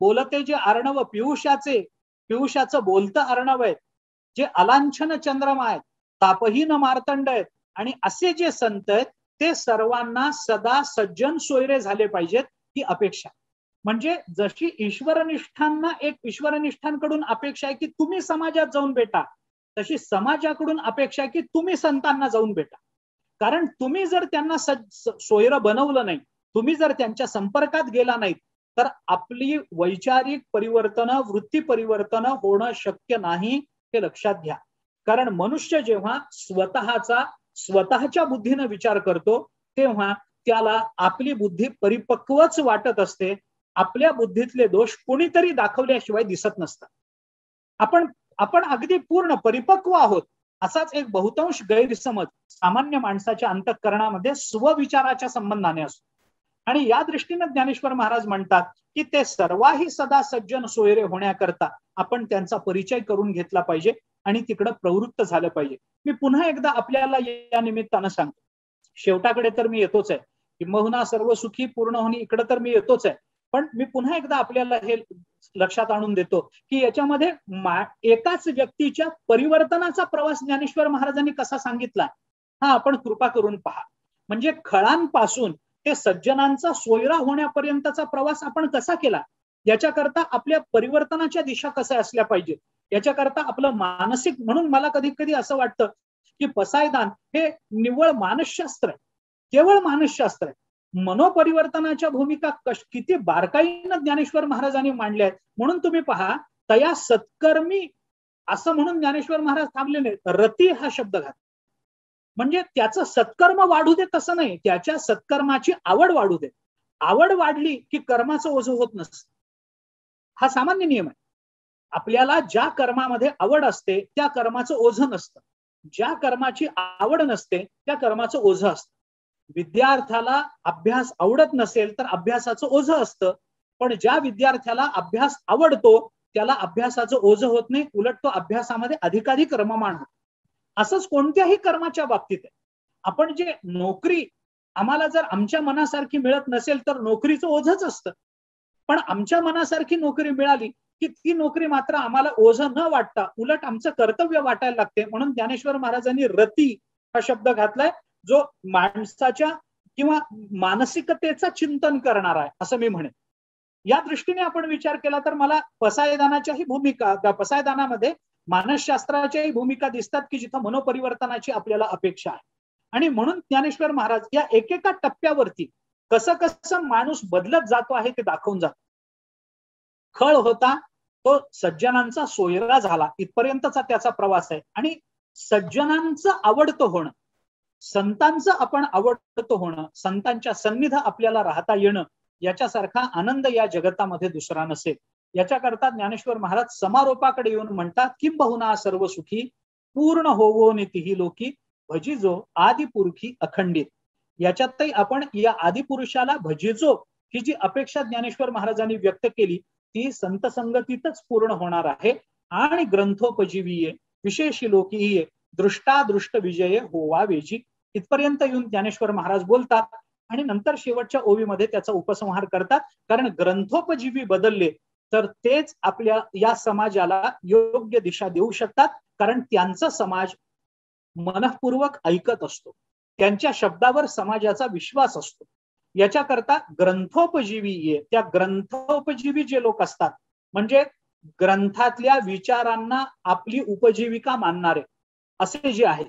बोलते जे अर्णव पियुषाचं बोलतं अर्णव आहे. जे अलांछन चंद्रमा आहेत, तापहीन मार्तंड आहेत. आणि असे जे संत आहेत ते सर्वांना सदा सज्जन सोयरे झाले पाहिजेत ही अपेक्षा. म्हणजे जशी ईश्वरनिष्ठांना एक ईश्वरनिष्ठांकडून अपेक्षा आहे की तुम्ही समाजात जाऊन भेटा, तशी समाजाकडून अपेक्षा आहे की तुम्ही संतांना जाऊन भेटा. कारण तुम्ही जर त्यांना सोयरं बनवलं नाही, तुम्ही जर त्यांच्या संपर्कात गेला नाहीत तर आपली वैचारिक परिवर्तन, वृत्ती परिवर्तन होणं शक्य नाही. हे लक्षात घ्या. कारण मनुष्य जेव्हा स्वतःच्या बुद्धीने विचार करतो तेव्हा त्याला आपली बुद्धी परिपक्वच वाटत असते. आपल्या बुद्धीतले दोष कोणीतरी दाखवल्याशिवाय दिसत नसतात. आपण अगदी पूर्ण परिपक्व आहोत असाच एक बहुतांश गैरसमज सामान्य माणसाच्या अंतःकरणामध्ये स्वविचाराच्या संबंधाने असतो. आणि या दृष्टीने ज्ञानेश्वर महाराज म्हणतात की ते सर्वाही सदा सज्जन सोयरे होण्याकरता आपण त्यांचा परिचय करून घेतला पाहिजे आणि तिकडं प्रवृत्त झालं पाहिजे. मी पुन्हा एकदा आपल्याला या निमित्तानं सांगतो. शेवटाकडे तर मी येतोच आहे. किंबहुना सर्व सुखी पूर्ण होणे इकडे तर मी येतोच आहे. पण मी पुन्हा एकदा आपल्याला हे लक्षात आणून देतो की याच्यामध्ये एकाच व्यक्तीच्या परिवर्तनाचा प्रवास ज्ञानेश्वर महाराजांनी कसा सांगितला हा आपण कृपा करून पहा. म्हणजे खळांपासून ते सज्जनांचा सोयरा होण्यापर्यंतचा प्रवास आपण कसा केला, याच्याकरता आपल्या परिवर्तनाच्या दिशा कशा असल्या पाहिजेत, याच्याकरता आपलं मानसिक. म्हणून मला कधी कधी असं वाटतं की पसायदान हे निव्वळ मानसशास्त्र आहे, केवळ मानसशास्त्र आहे. मनोपरिवर्तनाच्या भूमिका किती बारकाईनं ज्ञानेश्वर महाराजांनी मांडल्या आहेत. म्हणून तुम्ही पहा तया सत्कर्मी असं म्हणून ज्ञानेश्वर महाराज थांबले नाही. रती हा शब्द घात म्हणजे त्याचं सत्कर्म वाढू दे तसं नाही, त्याच्या सत्कर्माची आवड वाढू दे. आवड वाढली की कर्माचं ओझं होत नसतं. हा सामान्य नियम आहे. आपल्याला ज्या कर्मामध्ये आवड असते त्या कर्माचं ओझं नसतं. ज्या कर्माची आवड नसते त्या कर्माचं ओझं असतं. विद्यार्थ्याला अभ्यास आवडत नसेल तर अभ्यासाचं ओझं असतं. पण ज्या विद्यार्थ्याला अभ्यास आवडतो त्याला अभ्यासाचं ओझं होत नाही, उलट तो अभ्यासामध्ये अधिकाधिक रममाण होतो. असंच कोणत्याही कर्माच्या बाबतीत आहे. आपण जे नोकरी आम्हाला जर आमच्या मनासारखी मिळत नसेल तर नोकरीचं ओझच असतं, पण आमच्या मनासारखी नोकरी मिळाली की ती नोकरी मात्र आम्हाला ओझं न वाटता उलट आमचं कर्तव्य वाटायला लागते. म्हणून ज्ञानेश्वर महाराजांनी रती हा शब्द घातलाय, जो माणसाच्या किंवा मानसिकतेचा चिंतन करणार आहे असं मी म्हणेन. या दृष्टीने आपण विचार केला तर मला पसायदानाच्याही भूमिका, पसायदानामध्ये मानसशास्त्राच्याही भूमिका दिसतात की जिथं मनोपरिवर्तनाची आपल्याला अपेक्षा आहे. आणि म्हणून ज्ञानेश्वर महाराज या एकेका टप्प्यावरती कसं कसं माणूस बदलत जातो आहे ते दाखवून जातो. खळ होता तो सज्जनांचा सोयरा झाला, इथपर्यंतचा त्याचा प्रवास आहे. आणि सज्जनांचं आवडतं होणं, संतांचं आपण आवडतं होणं, संतांच्या सन्निध आपल्याला राहता येणं, याच्यासारखा आनंद या जगतामध्ये दुसरा नसेल. याच्याकरता ज्ञानेश्वर महाराज समारोपाकडे येऊन म्हणतात, किंबहुना सर्व सुखी पूर्ण होवो नितीही लोकी भजिजो आदिपुरुषी अखंडित. याच्यातही आपण या आदिपुरुषाला भजिजो ही जी अपेक्षा ज्ञानेश्वर महाराजांनी व्यक्त केली ती संत संगतीतच पूर्ण होणार आहे. आणि ग्रंथोपजीवीये विशेषी लोकीये दृष्टादृष्ट विजय होवा वेजी, इथपर्यंत येऊन ज्ञानेश्वर महाराज बोलतात आणि नंतर शेवटच्या ओवीमध्ये त्याचा उपसंहार करतात. कारण ग्रंथोपजीवी बदलले तर तेच आपल्या या समाजाला योग्य दिशा देऊ शकतात, कारण त्यांचा समाज मनःपूर्वक ऐकत असतो, त्यांच्या शब्दावर समाजाचा विश्वास असतो. याच्याकरता ग्रंथोपजीवी, त्या ग्रंथोपजीवी जे लोक असतात म्हणजे ग्रंथातल्या विचारांना आपली उपजीविका मानणारे असे जे आहेत,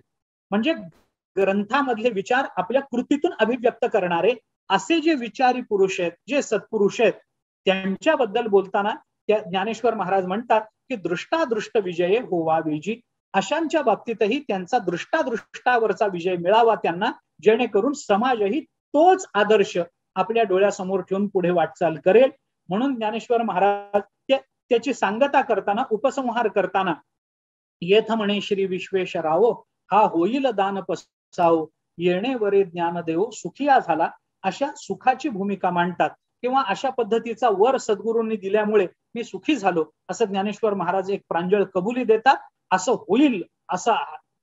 म्हणजे ग्रंथामधले विचार आपल्या कृतीतून अभिव्यक्त करणारे असे जे विचारी पुरुष आहेत, जे सत्पुरुष आहेत, त्यांच्याबद्दल बोलताना त्या ज्ञानेश्वर महाराज म्हणतात की दृष्टादृष्ट विजय होवा वेजी. अशांच्या बाबतीतही त्यांचा दृष्टादृष्टावरचा विजय मिळावा त्यांना, जेणेकरून समाजही तोच आदर्श आपल्या डोळ्यासमोर ठेवून पुढे वाटचाल करेल. म्हणून ज्ञानेश्वर महाराज त्याची सांगता करताना, उपसंहार करताना, येथ म्हणे श्री विश्वेश्वरावो हा होईल दान पसावो येणे वरे ज्ञानदेव सुखिया झाला, अशा सुखाची भूमिका मांडतात. किंवा अशा पद्धतीचा वर सद्गुरूंनी दिल्यामुळे मी सुखी झालो असं ज्ञानेश्वर महाराज एक प्रांजळ कबुली देतात. असं होईल असं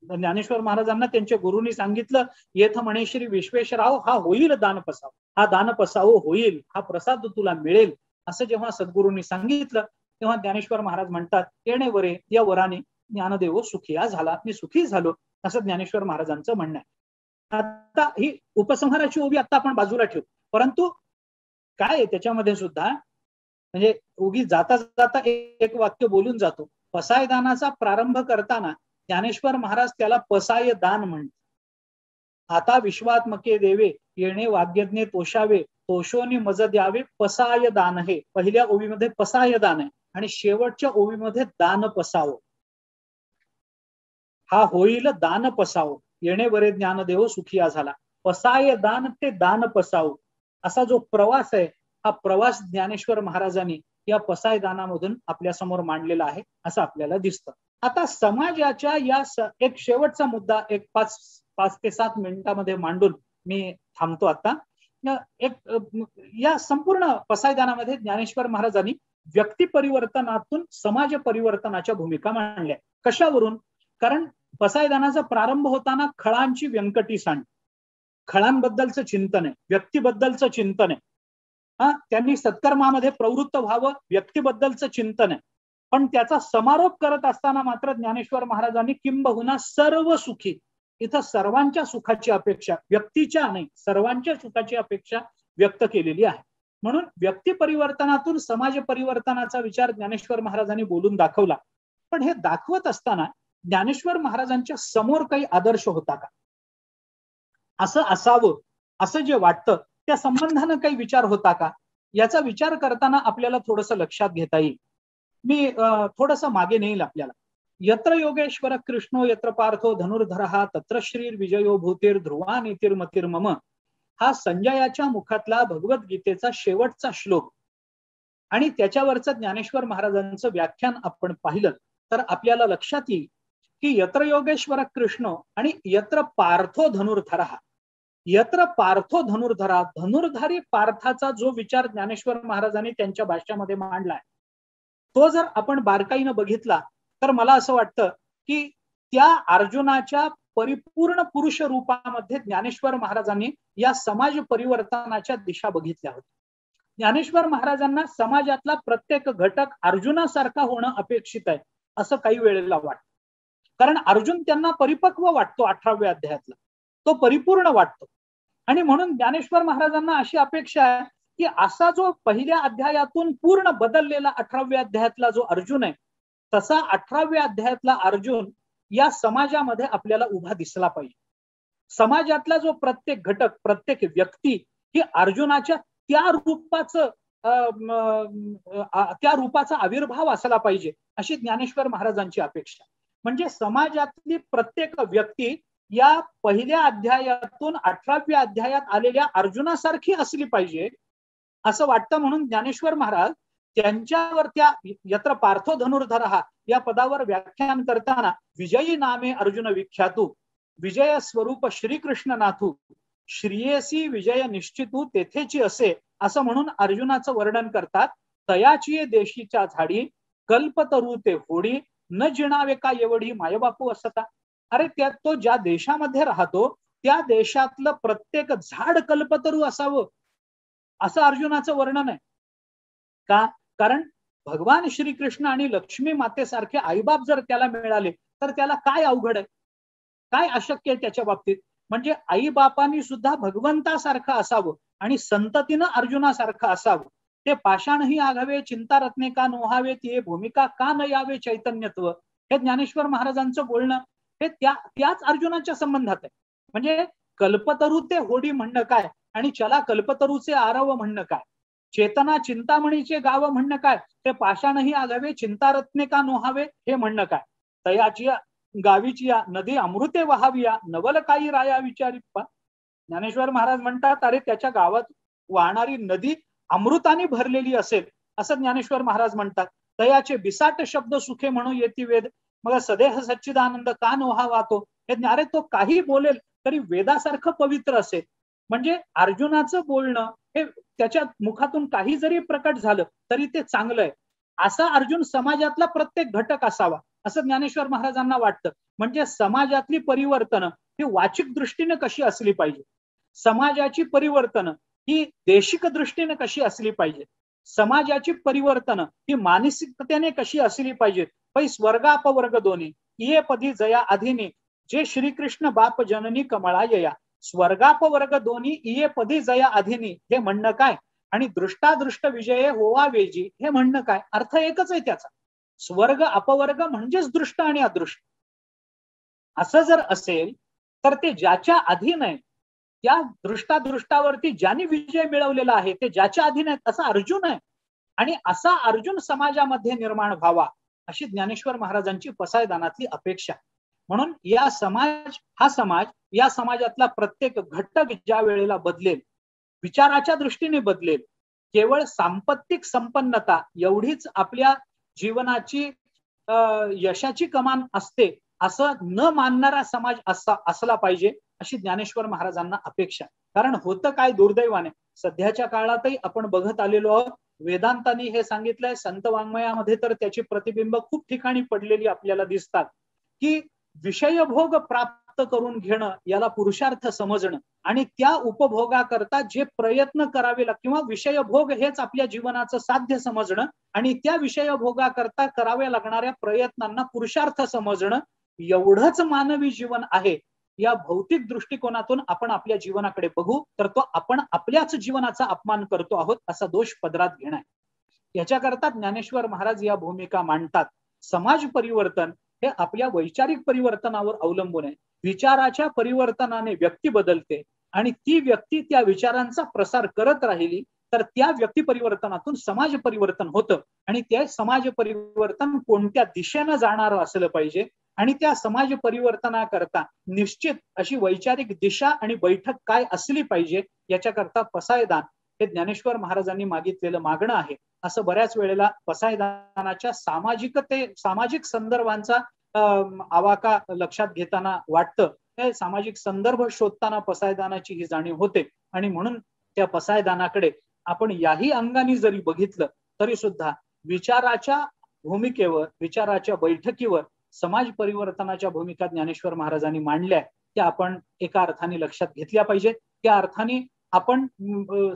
ज्ञानेश्वर महाराजांना त्यांच्या गुरुंनी सांगितलं, येथ म्हणे श्री विश्वेश्वराव हा होईल दान पसाव, हा दान पसावो होईल, हा प्रसाद तुला मिळेल असं जेव्हा सद्गुरूंनी सांगितलं तेव्हा ज्ञानेश्वर महाराज म्हणतात, येणे वरे या वराने ज्ञानदेव सुखिया झाला, मी सुखी झालो असं ज्ञानेश्वर महाराजांचं म्हणणं आहे. आता ही उपसंहाराची ओवी आता आपण बाजूला ठेवू, परंतु काय आहे त्याच्यामध्ये सुद्धा, म्हणजे उगी जाता जाता एक वाक्य बोलून जातो. पसायदानाचा प्रारंभ करताना ज्ञानेश्वर महाराज त्याला पसाय दान म्हणतात. आता विश्वात्मके देवे येणे वाग्यज्ञे तोषावे तोषोनी मज द्यावे पसाय दान. हे पहिल्या ओवीमध्ये पसाय दान आहे आणि शेवटच्या ओवीमध्ये दान पसावो, हा होईल दान पसावो येणे वरे ज्ञानदेव सुखिया झाला. पसाय दान ते दान पसावो असा जो प्रवास आहे, हा प्रवास ज्ञानेश्वर महाराजांनी या पसाय दानामधून आपल्या समोर मांडलेला आहे असं आपल्याला दिसतं. आता समाजाच्या या एक शेवटचा मुद्दा एक 5 ते 7 मिनिटांमध्ये मांडून मी थांबतो. आता या संपूर्ण पसायदानामध्ये ज्ञानेश्वर महाराजांनी व्यक्ती परिवर्तनातून समाज परिवर्तनाच्या भूमिका मांडल्या. कशावरून? कारण पसायदानाचा प्रारंभ होताना खळांची व्यंकटी सांड, खळांबद्दलचं चिंतन आहे, व्यक्तीबद्दलचं चिंतन आहे. त्यांनी सत्कर्मामध्ये प्रवृत्त व्हावं, व्यक्तीबद्दलचं चिंतन आहे. पण त्याचा समारोप करत असताना मात्र ज्ञानेश्वर महाराजांनी किंबहुना सर्व सुखी, इथं सर्वांच्या सुखाची अपेक्षा, व्यक्तीच्या नाही सर्वांच्या सुखाची अपेक्षा व्यक्त केलेली आहे. म्हणून व्यक्ती परिवर्तनातून समाज परिवर्तनाचा विचार ज्ञानेश्वर महाराजांनी बोलून दाखवला. पण हे दाखवत असताना ज्ञानेश्वर महाराजांच्या समोर काही आदर्श होता का, असं असावं असं जे वाटतं त्या संबंधानं काही विचार होता का, याचा विचार करताना आपल्याला थोडंसं लक्षात घेता येईल. मी थोडंसं मागे नेईल आपल्याला. यत्र योगेश्वर कृष्णो यत्र पार्थो धनुर्धरः तत्र श्रीर विजयो भूतेर ध्रुवा नीतिर्मतिर् मम, हा संजयाच्या मुखातला भगवद्गीतेचा शेवटचा श्लोक. आणि त्याच्यावरचं ज्ञानेश्वर महाराजांचं व्याख्यान आपण पाहिलं तर आपल्याला लक्षात येईल की यत्र योगेश्वर कृष्ण आणि यत्र पार्थो धनुर्धरः, यत्र पार्थो धनुर्धरा, धनुर्धारी पार्थाचा जो विचार ज्ञानेश्वर महाराजांनी त्यांच्या भाष्यामध्ये मांडलाय, तो जर आपण बारकाईनं बघितला तर मला असं वाटतं की त्या अर्जुनाच्या परिपूर्ण पुरुष रूपामध्ये ज्ञानेश्वर महाराजांनी या समाज परिवर्तनाच्या दिशा बघितल्या होत्या. ज्ञानेश्वर महाराजांना समाजातला प्रत्येक घटक अर्जुनासारखा होणं अपेक्षित आहे असं काही वेळेला वाटतं. कारण अर्जुन त्यांना परिपक्व वाटतो 18व्या अध्यायातला, तो परिपूर्ण वाटतो. आणि म्हणून ज्ञानेश्वर महाराजांना अशी अपेक्षा आहे की असा जो पहिल्या अध्यायातून पूर्ण बदललेला 18व्या अध्यायातला जो अर्जुन आहे, तसा 18व्या अध्यायातला अर्जुन या समाजामध्ये आपल्याला उभा दिसला पाहिजे. समाजातला जो प्रत्येक घटक, प्रत्येक व्यक्ती ही अर्जुनाच्या त्या रूपाचा आविर्भाव असला पाहिजे अशी ज्ञानेश्वर महाराजांची अपेक्षा. म्हणजे समाजातली प्रत्येक व्यक्ती या पहिल्या अध्यायातून 18व्या अध्यायात आलेल्या अर्जुनासारखी असली पाहिजे असं वाटतं. म्हणून ज्ञानेश्वर महाराज त्यांच्यावर त्या यत्र पार्थो धनुर्धरः या पदावर व्याख्यान करताना विजयी नामे अर्जुन विख्यातू, विजय स्वरूप श्रीकृष्ण नाथू, श्रियेसी विजय निश्चितू तेथेची असे असं म्हणून अर्जुनाचं वर्णन करतात. तयाची देशीच्या झाडी कल्पतरू ते होडी, न जिणावे का एवढी मायबापू असता. अरे त्यात तो ज्या देशामध्ये राहतो त्या देशातलं प्रत्येक झाड कल्पतरू असावं असं अर्जुनाचं वर्णन आहे. का? कारण भगवान श्रीकृष्ण आणि लक्ष्मी मातेसारखे आईबाप जर त्याला मिळाले तर त्याला काय अवघड आहे, काय अशक्य आहे त्याच्या बाबतीत. म्हणजे आई बापांनी सुद्धा भगवंतासारखं असावं आणि संततीनं अर्जुनासारखं असावं. ते पाषाणही आघावे चिंता रत्ने का नोहावे, ते भूमिका का न यावे चैतन्यत्व. हे ज्ञानेश्वर महाराजांचं बोलणं हे त्याच अर्जुनाच्या संबंधात आहे. म्हणजे कल्पतरू ते होडी म्हणणं काय आणि चला कल्पतरूचे आरव म्हणणं काय, चेतना चिंतामणीचे गाव म्हणणं काय, ते पाषाणही आघावे चिंतारत्ने का नोहावे हे म्हणणं काय, तयाची गावीची या नदी अमृते वहाविया नवल काही राया विचारी. ज्ञानेश्वर महाराज म्हणतात अरे त्याच्या गावात वाहणारी नदी अमृताने भरलेली असेल असं ज्ञानेश्वर महाराज म्हणतात. तयाचे बिसाट शब्द सुखे म्हणून येती वेद, मग सदेह सच्चिदानंद का नोहा वाहतो. हे अरे तो काही बोलेल तरी वेदासारखं पवित्र असेल. म्हणजे अर्जुनाचं बोलणं हे त्याच्या मुखातून काही जरी प्रकट झालं तरी ते चांगलं आहे. असा अर्जुन समाजातला प्रत्येक घटक असावा असं ज्ञानेश्वर महाराजांना वाटतं. म्हणजे समाजातली परिवर्तन ही वाचिक दृष्टीने कशी असली पाहिजे, समाजाची परिवर्तन ही देशिक दृष्टीने कशी असली पाहिजे, समाजाची परिवर्तन ही मानसिकतेने कशी असली पाहिजे. पै स्वर्गापवर्ग दोन्ही ये पदी जया अधीनी, जे श्रीकृष्ण बाप जननी कमळायया. स्वर्गापवर्ग दोन्ही इये पदी जया अधीनी हे म्हणणं काय आणि दृष्टादृष्ट विजय होवा वेजी हे म्हणणं काय. अर्थ एकच आहे त्याचा. स्वर्ग अपवर्ग म्हणजेच दृष्ट आणि अदृष्ट. असं जर असेल तर ते ज्याच्या अधीन आहे, त्या दृष्टादृष्टावरती ज्याने विजय मिळवलेला आहे ते ज्याच्या अधीन आहे असा अर्जुन आहे. आणि असा अर्जुन समाजामध्ये निर्माण व्हावा अशी ज्ञानेश्वर महाराजांची पसायदानातली अपेक्षा. म्हणून या समाज या समाजातला प्रत्येक घटक ज्या वेळेला बदलेल, विचाराच्या दृष्टीने बदलेल, केवळ सांपत्तिक संपन्नता एवढीच आपल्या जीवनाची यशाची कमान असते असं न मानणारा समाज असला पाहिजे अशी ज्ञानेश्वर महाराजांना अपेक्षा. कारण होतं काय दुर्दैवाने सध्याच्या काळातही आपण बघत आलेलो आहोत. वेदांतांनी हे सांगितलंय, संत वाङ्मयामध्ये तर त्याची प्रतिबिंब खूप ठिकाणी पडलेली आपल्याला दिसतात की विषयभोग प्राप्त करून घेणं याला पुरुषार्थ समजणं आणि त्या उपभोगाकरता जे प्रयत्न करावे लागतात किंवा विषयभोग हेच आपल्या जीवनाचं साध्य समजणं आणि त्या विषयभोगाकरता कराव्या लागणाऱ्या प्रयत्नांना पुरुषार्थ समजणं एवढंच मानवी जीवन आहे. या भौतिक दृष्टिकोनातून आपण आपल्या जीवनाकडे बघू तर तो आपण आपल्याच जीवनाचा अपमान करतो आहोत असा दोष पदरात घेणार. याच्याकरता ज्ञानेश्वर महाराज या भूमिका मांडतात. समाज परिवर्तन हे आपल्या वैचारिक परिवर्तनावर अवलंबून आहे. विचाराच्या परिवर्तनाने व्यक्ती बदलते आणि ती व्यक्ती त्या विचारांचा प्रसार करत राहिली तर त्या व्यक्ती परिवर्तनातून समाज परिवर्तन होतं. आणि ते समाज परिवर्तन कोणत्या दिशेनं जाणारं असलं पाहिजे आणि त्या समाज परिवर्तनाकरता निश्चित अशी वैचारिक दिशा आणि बैठक काय असली पाहिजे याच्याकरता पसायदान हे ज्ञानेश्वर महाराजांनी मागितलेलं मागणं आहे. असं बऱ्याच वेळेला पसायदानाच्या सामाजिक संदर्भांचा आवाका लक्षात घेताना वाटतं. हे सामाजिक संदर्भ शोधताना पसायदानाची ही जाणीव होते आणि म्हणून त्या पसायदानाकडे आपण याही अंगाने जरी बघितलं तरी सुद्धा विचाराच्या भूमिकेवर, विचाराच्या बैठकीवर समाज परिवर्तनाच्या भूमिका ज्ञानेश्वर महाराजांनी मांडल्या त्या आपण एका अर्थाने लक्षात घेतल्या पाहिजेत. त्या अर्थाने आपण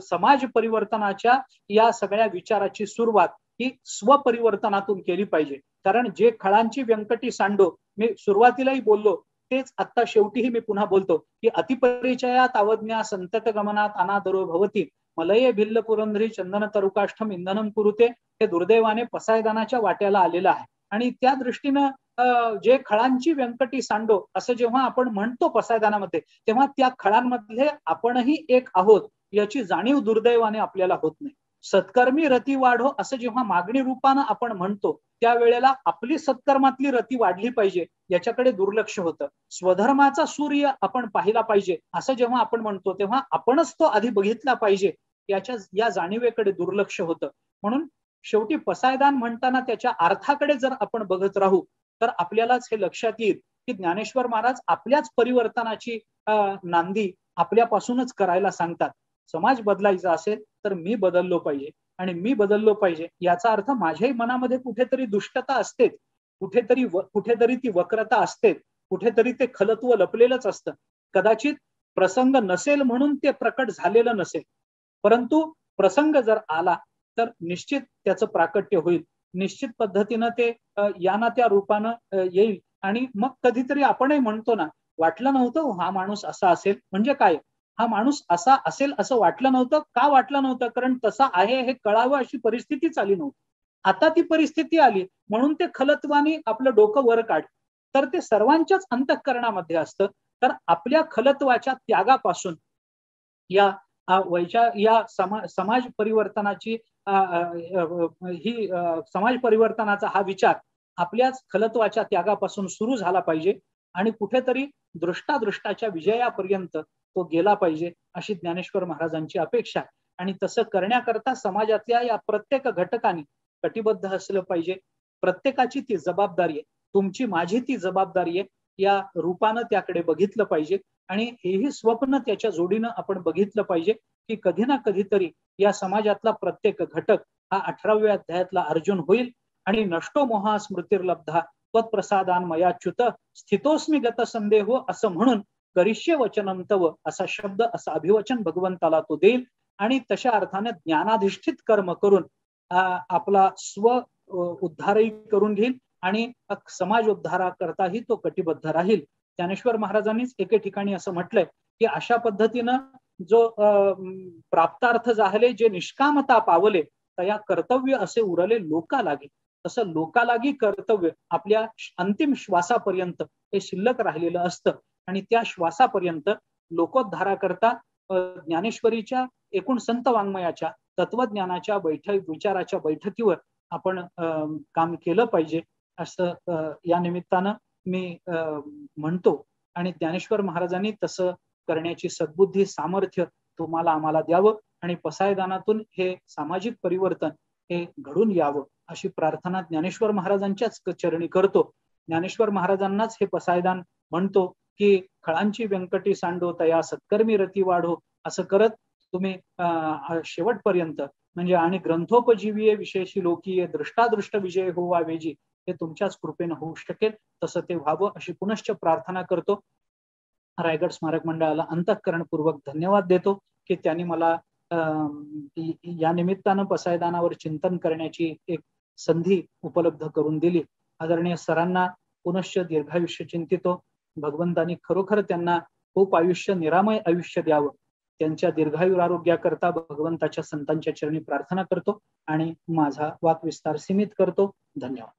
समाज परिवर्तनाच्या या सगळ्या विचाराची सुरुवात ही स्वपरिवर्तनातून केली पाहिजे. कारण जे खळांची व्यंकटी सांडो, मी सुरुवातीलाही बोललो तेच आता शेवटीही मी पुन्हा बोलतो की अतिपरिचयात अवज्ञा संतत गमनात अनादरो भवती मलये भिल्ल पुरंदरी चंदन तरुकाष्ठम इंधनम कुरुते हे दुर्दैवाने पसायदानाच्या वाट्याला आलेलं आहे. आणि त्या दृष्टीनं जे खळांची व्यंकटी सांडो असं जेव्हा आपण म्हणतो पसायदानामध्ये, तेव्हा त्या खळांमधले आपणही एक आहोत याची जाणीव दुर्दैवाने आपल्याला होत नाही. सत्कर्मी रती वाढो असं जेव्हा मागणी रूपानं आपण म्हणतो त्यावेळेला आपली सत्कर्मातली रती वाढली पाहिजे याच्याकडे दुर्लक्ष होतं. स्वधर्माचा सूर्य आपण पाहिला पाहिजे असं जेव्हा आपण म्हणतो तेव्हा आपणच तो आधी बघितला पाहिजे या जाणीवेकडे दुर्लक्ष होतं. म्हणून शेवटी पसायदान म्हणताना त्याच्या अर्थाकडे जर आपण बघत राहू तर आपल्यालाच हे लक्षात येईल की ज्ञानेश्वर महाराज आपल्याच परिवर्तनाची नांदी आपल्यापासूनच करायला सांगतात. समाज बदलायचा असेल तर मी बदललो पाहिजे आणि मी बदललो पाहिजे याचा अर्थ माझ्याही मनामध्ये कुठेतरी दुष्टता असते, कुठेतरी ती वक्रता असते, कुठेतरी ते खलत्व लपलेलंच असतं. कदाचित प्रसंग नसेल म्हणून ते प्रकट झालेलं नसेल, परंतु प्रसंग जर आला तर निश्चित त्याचं प्राकट्य होईल. निश्चित पद्धतीनं ते या ना त्या रूपानं येईल. आणि मग कधीतरी आपणही म्हणतो ना, वाटलं नव्हतं हा माणूस असा असेल. म्हणजे काय, हा माणूस असा असेल असं वाटलं नव्हतं. का वाटलं नव्हतं? कारण तसा आहे हे कळावं अशी परिस्थितीच आली नव्हती. आता ती परिस्थिती आली म्हणून ते खलत्वानी आपलं डोकं वर काढ. तर ते सर्वांच्याच अंतःकरणामध्ये असतं. तर आपल्या खलत्वाच्या त्यागापासून या समाज परिवर्तनाची समाज परिवर्तनाचा हा विचार आपल्याच खलत्वाच्या त्यागापासून सुरू झाला पाहिजे आणि कुठेतरी दृष्टाच्या विजयापर्यंत तो गेला पाहिजे अशी ज्ञानेश्वर महाराजांची अपेक्षा आहे. आणि तसं करण्याकरता समाजातल्या या प्रत्येक घटकांनी कटिबद्ध असलं पाहिजे. प्रत्येकाची ती जबाबदारी आहे, तुमची माझी ती जबाबदारी आहे या रूपानं त्याकडे बघितलं पाहिजे. आणि हेही स्वप्न त्याच्या जोडीनं आपण बघितलं पाहिजे की कधी ना कधीतरी या समाजातला प्रत्येक घटक हा 18व्या अध्यायातला अर्जुन होईल आणि नष्टो मोहा स्मृतिर्लब्धा त्वत्प्रसादान मयाच्युत स्थितोस्मी गत संदेहो असं म्हणून करिष्ये वचनम तव असा शब्द, असा अभिवचन भगवंताला तो देईल. आणि तशा अर्थाने ज्ञानाधिष्ठित कर्म करून आपला स्व उद्धारही करून घेईल आणि समाज उद्धाराकरताही तो कटिबद्ध राहील. ज्ञानेश्वर महाराजांनीच एके ठिकाणी असं म्हटलंय की अशा पद्धतीनं जो प्राप्तार्थ झाले जे निष्कामता पावले तया कर्तव्य असे उरले लोका लागे. तसं लोकालागी कर्तव्य आपल्या अंतिम श्वासापर्यंत हे शिल्लक राहिलेलं असतं आणि त्या श्वासापर्यंत लोकोद्धाराकरता ज्ञानेश्वरीच्या एकूण संत वाङ्मयाच्या तत्वज्ञानाच्या विचाराच्या बैठकीवर आपण काम केलं पाहिजे असं या निमित्तानं मी म्हणतो. आणि ज्ञानेश्वर महाराजांनी तसं करण्याची सद्बुद्धी सामर्थ्य तुम्हाला आम्हाला द्यावं आणि पसायदानातून हे सामाजिक परिवर्तन हे घडून यावं अशी प्रार्थना ज्ञानेश्वर महाराजांच्याच चरणी करतो. ज्ञानेश्वर महाराजांनाच हे पसायदान म्हणतो की खळांची व्यंकटी सांडो तया सत्कर्मी रती वाढो असं करत तुम्ही शेवटपर्यंत म्हणजे आणि ग्रंथोपजीवीय विशेषी लोकीय दृष्टादृष्ट विजय होवा वेजी हे तुमच्याच कृपेनं होऊ शकेल तसं ते व्हावं अशी पुनश्च प्रार्थना करतो. रायगड स्मारक मंडळाला अंतःकरणपूर्वक धन्यवाद देतो की त्यांनी मला या निमित्तानं पसायदानावर चिंतन करण्याची एक संधी उपलब्ध करून दिली. आदरणीय सरांना पुनश्च दीर्घायुष्य चिंतितो. भगवंतांनी खरोखर त्यांना खूप आयुष्य, निरामय आयुष्य द्यावं. त्यांच्या दीर्घायु आरोग्याकरता भगवंताच्या संतांच्या चरणी प्रार्थना करतो आणि माझा वाक्विस्तार सीमित करतो. धन्यवाद.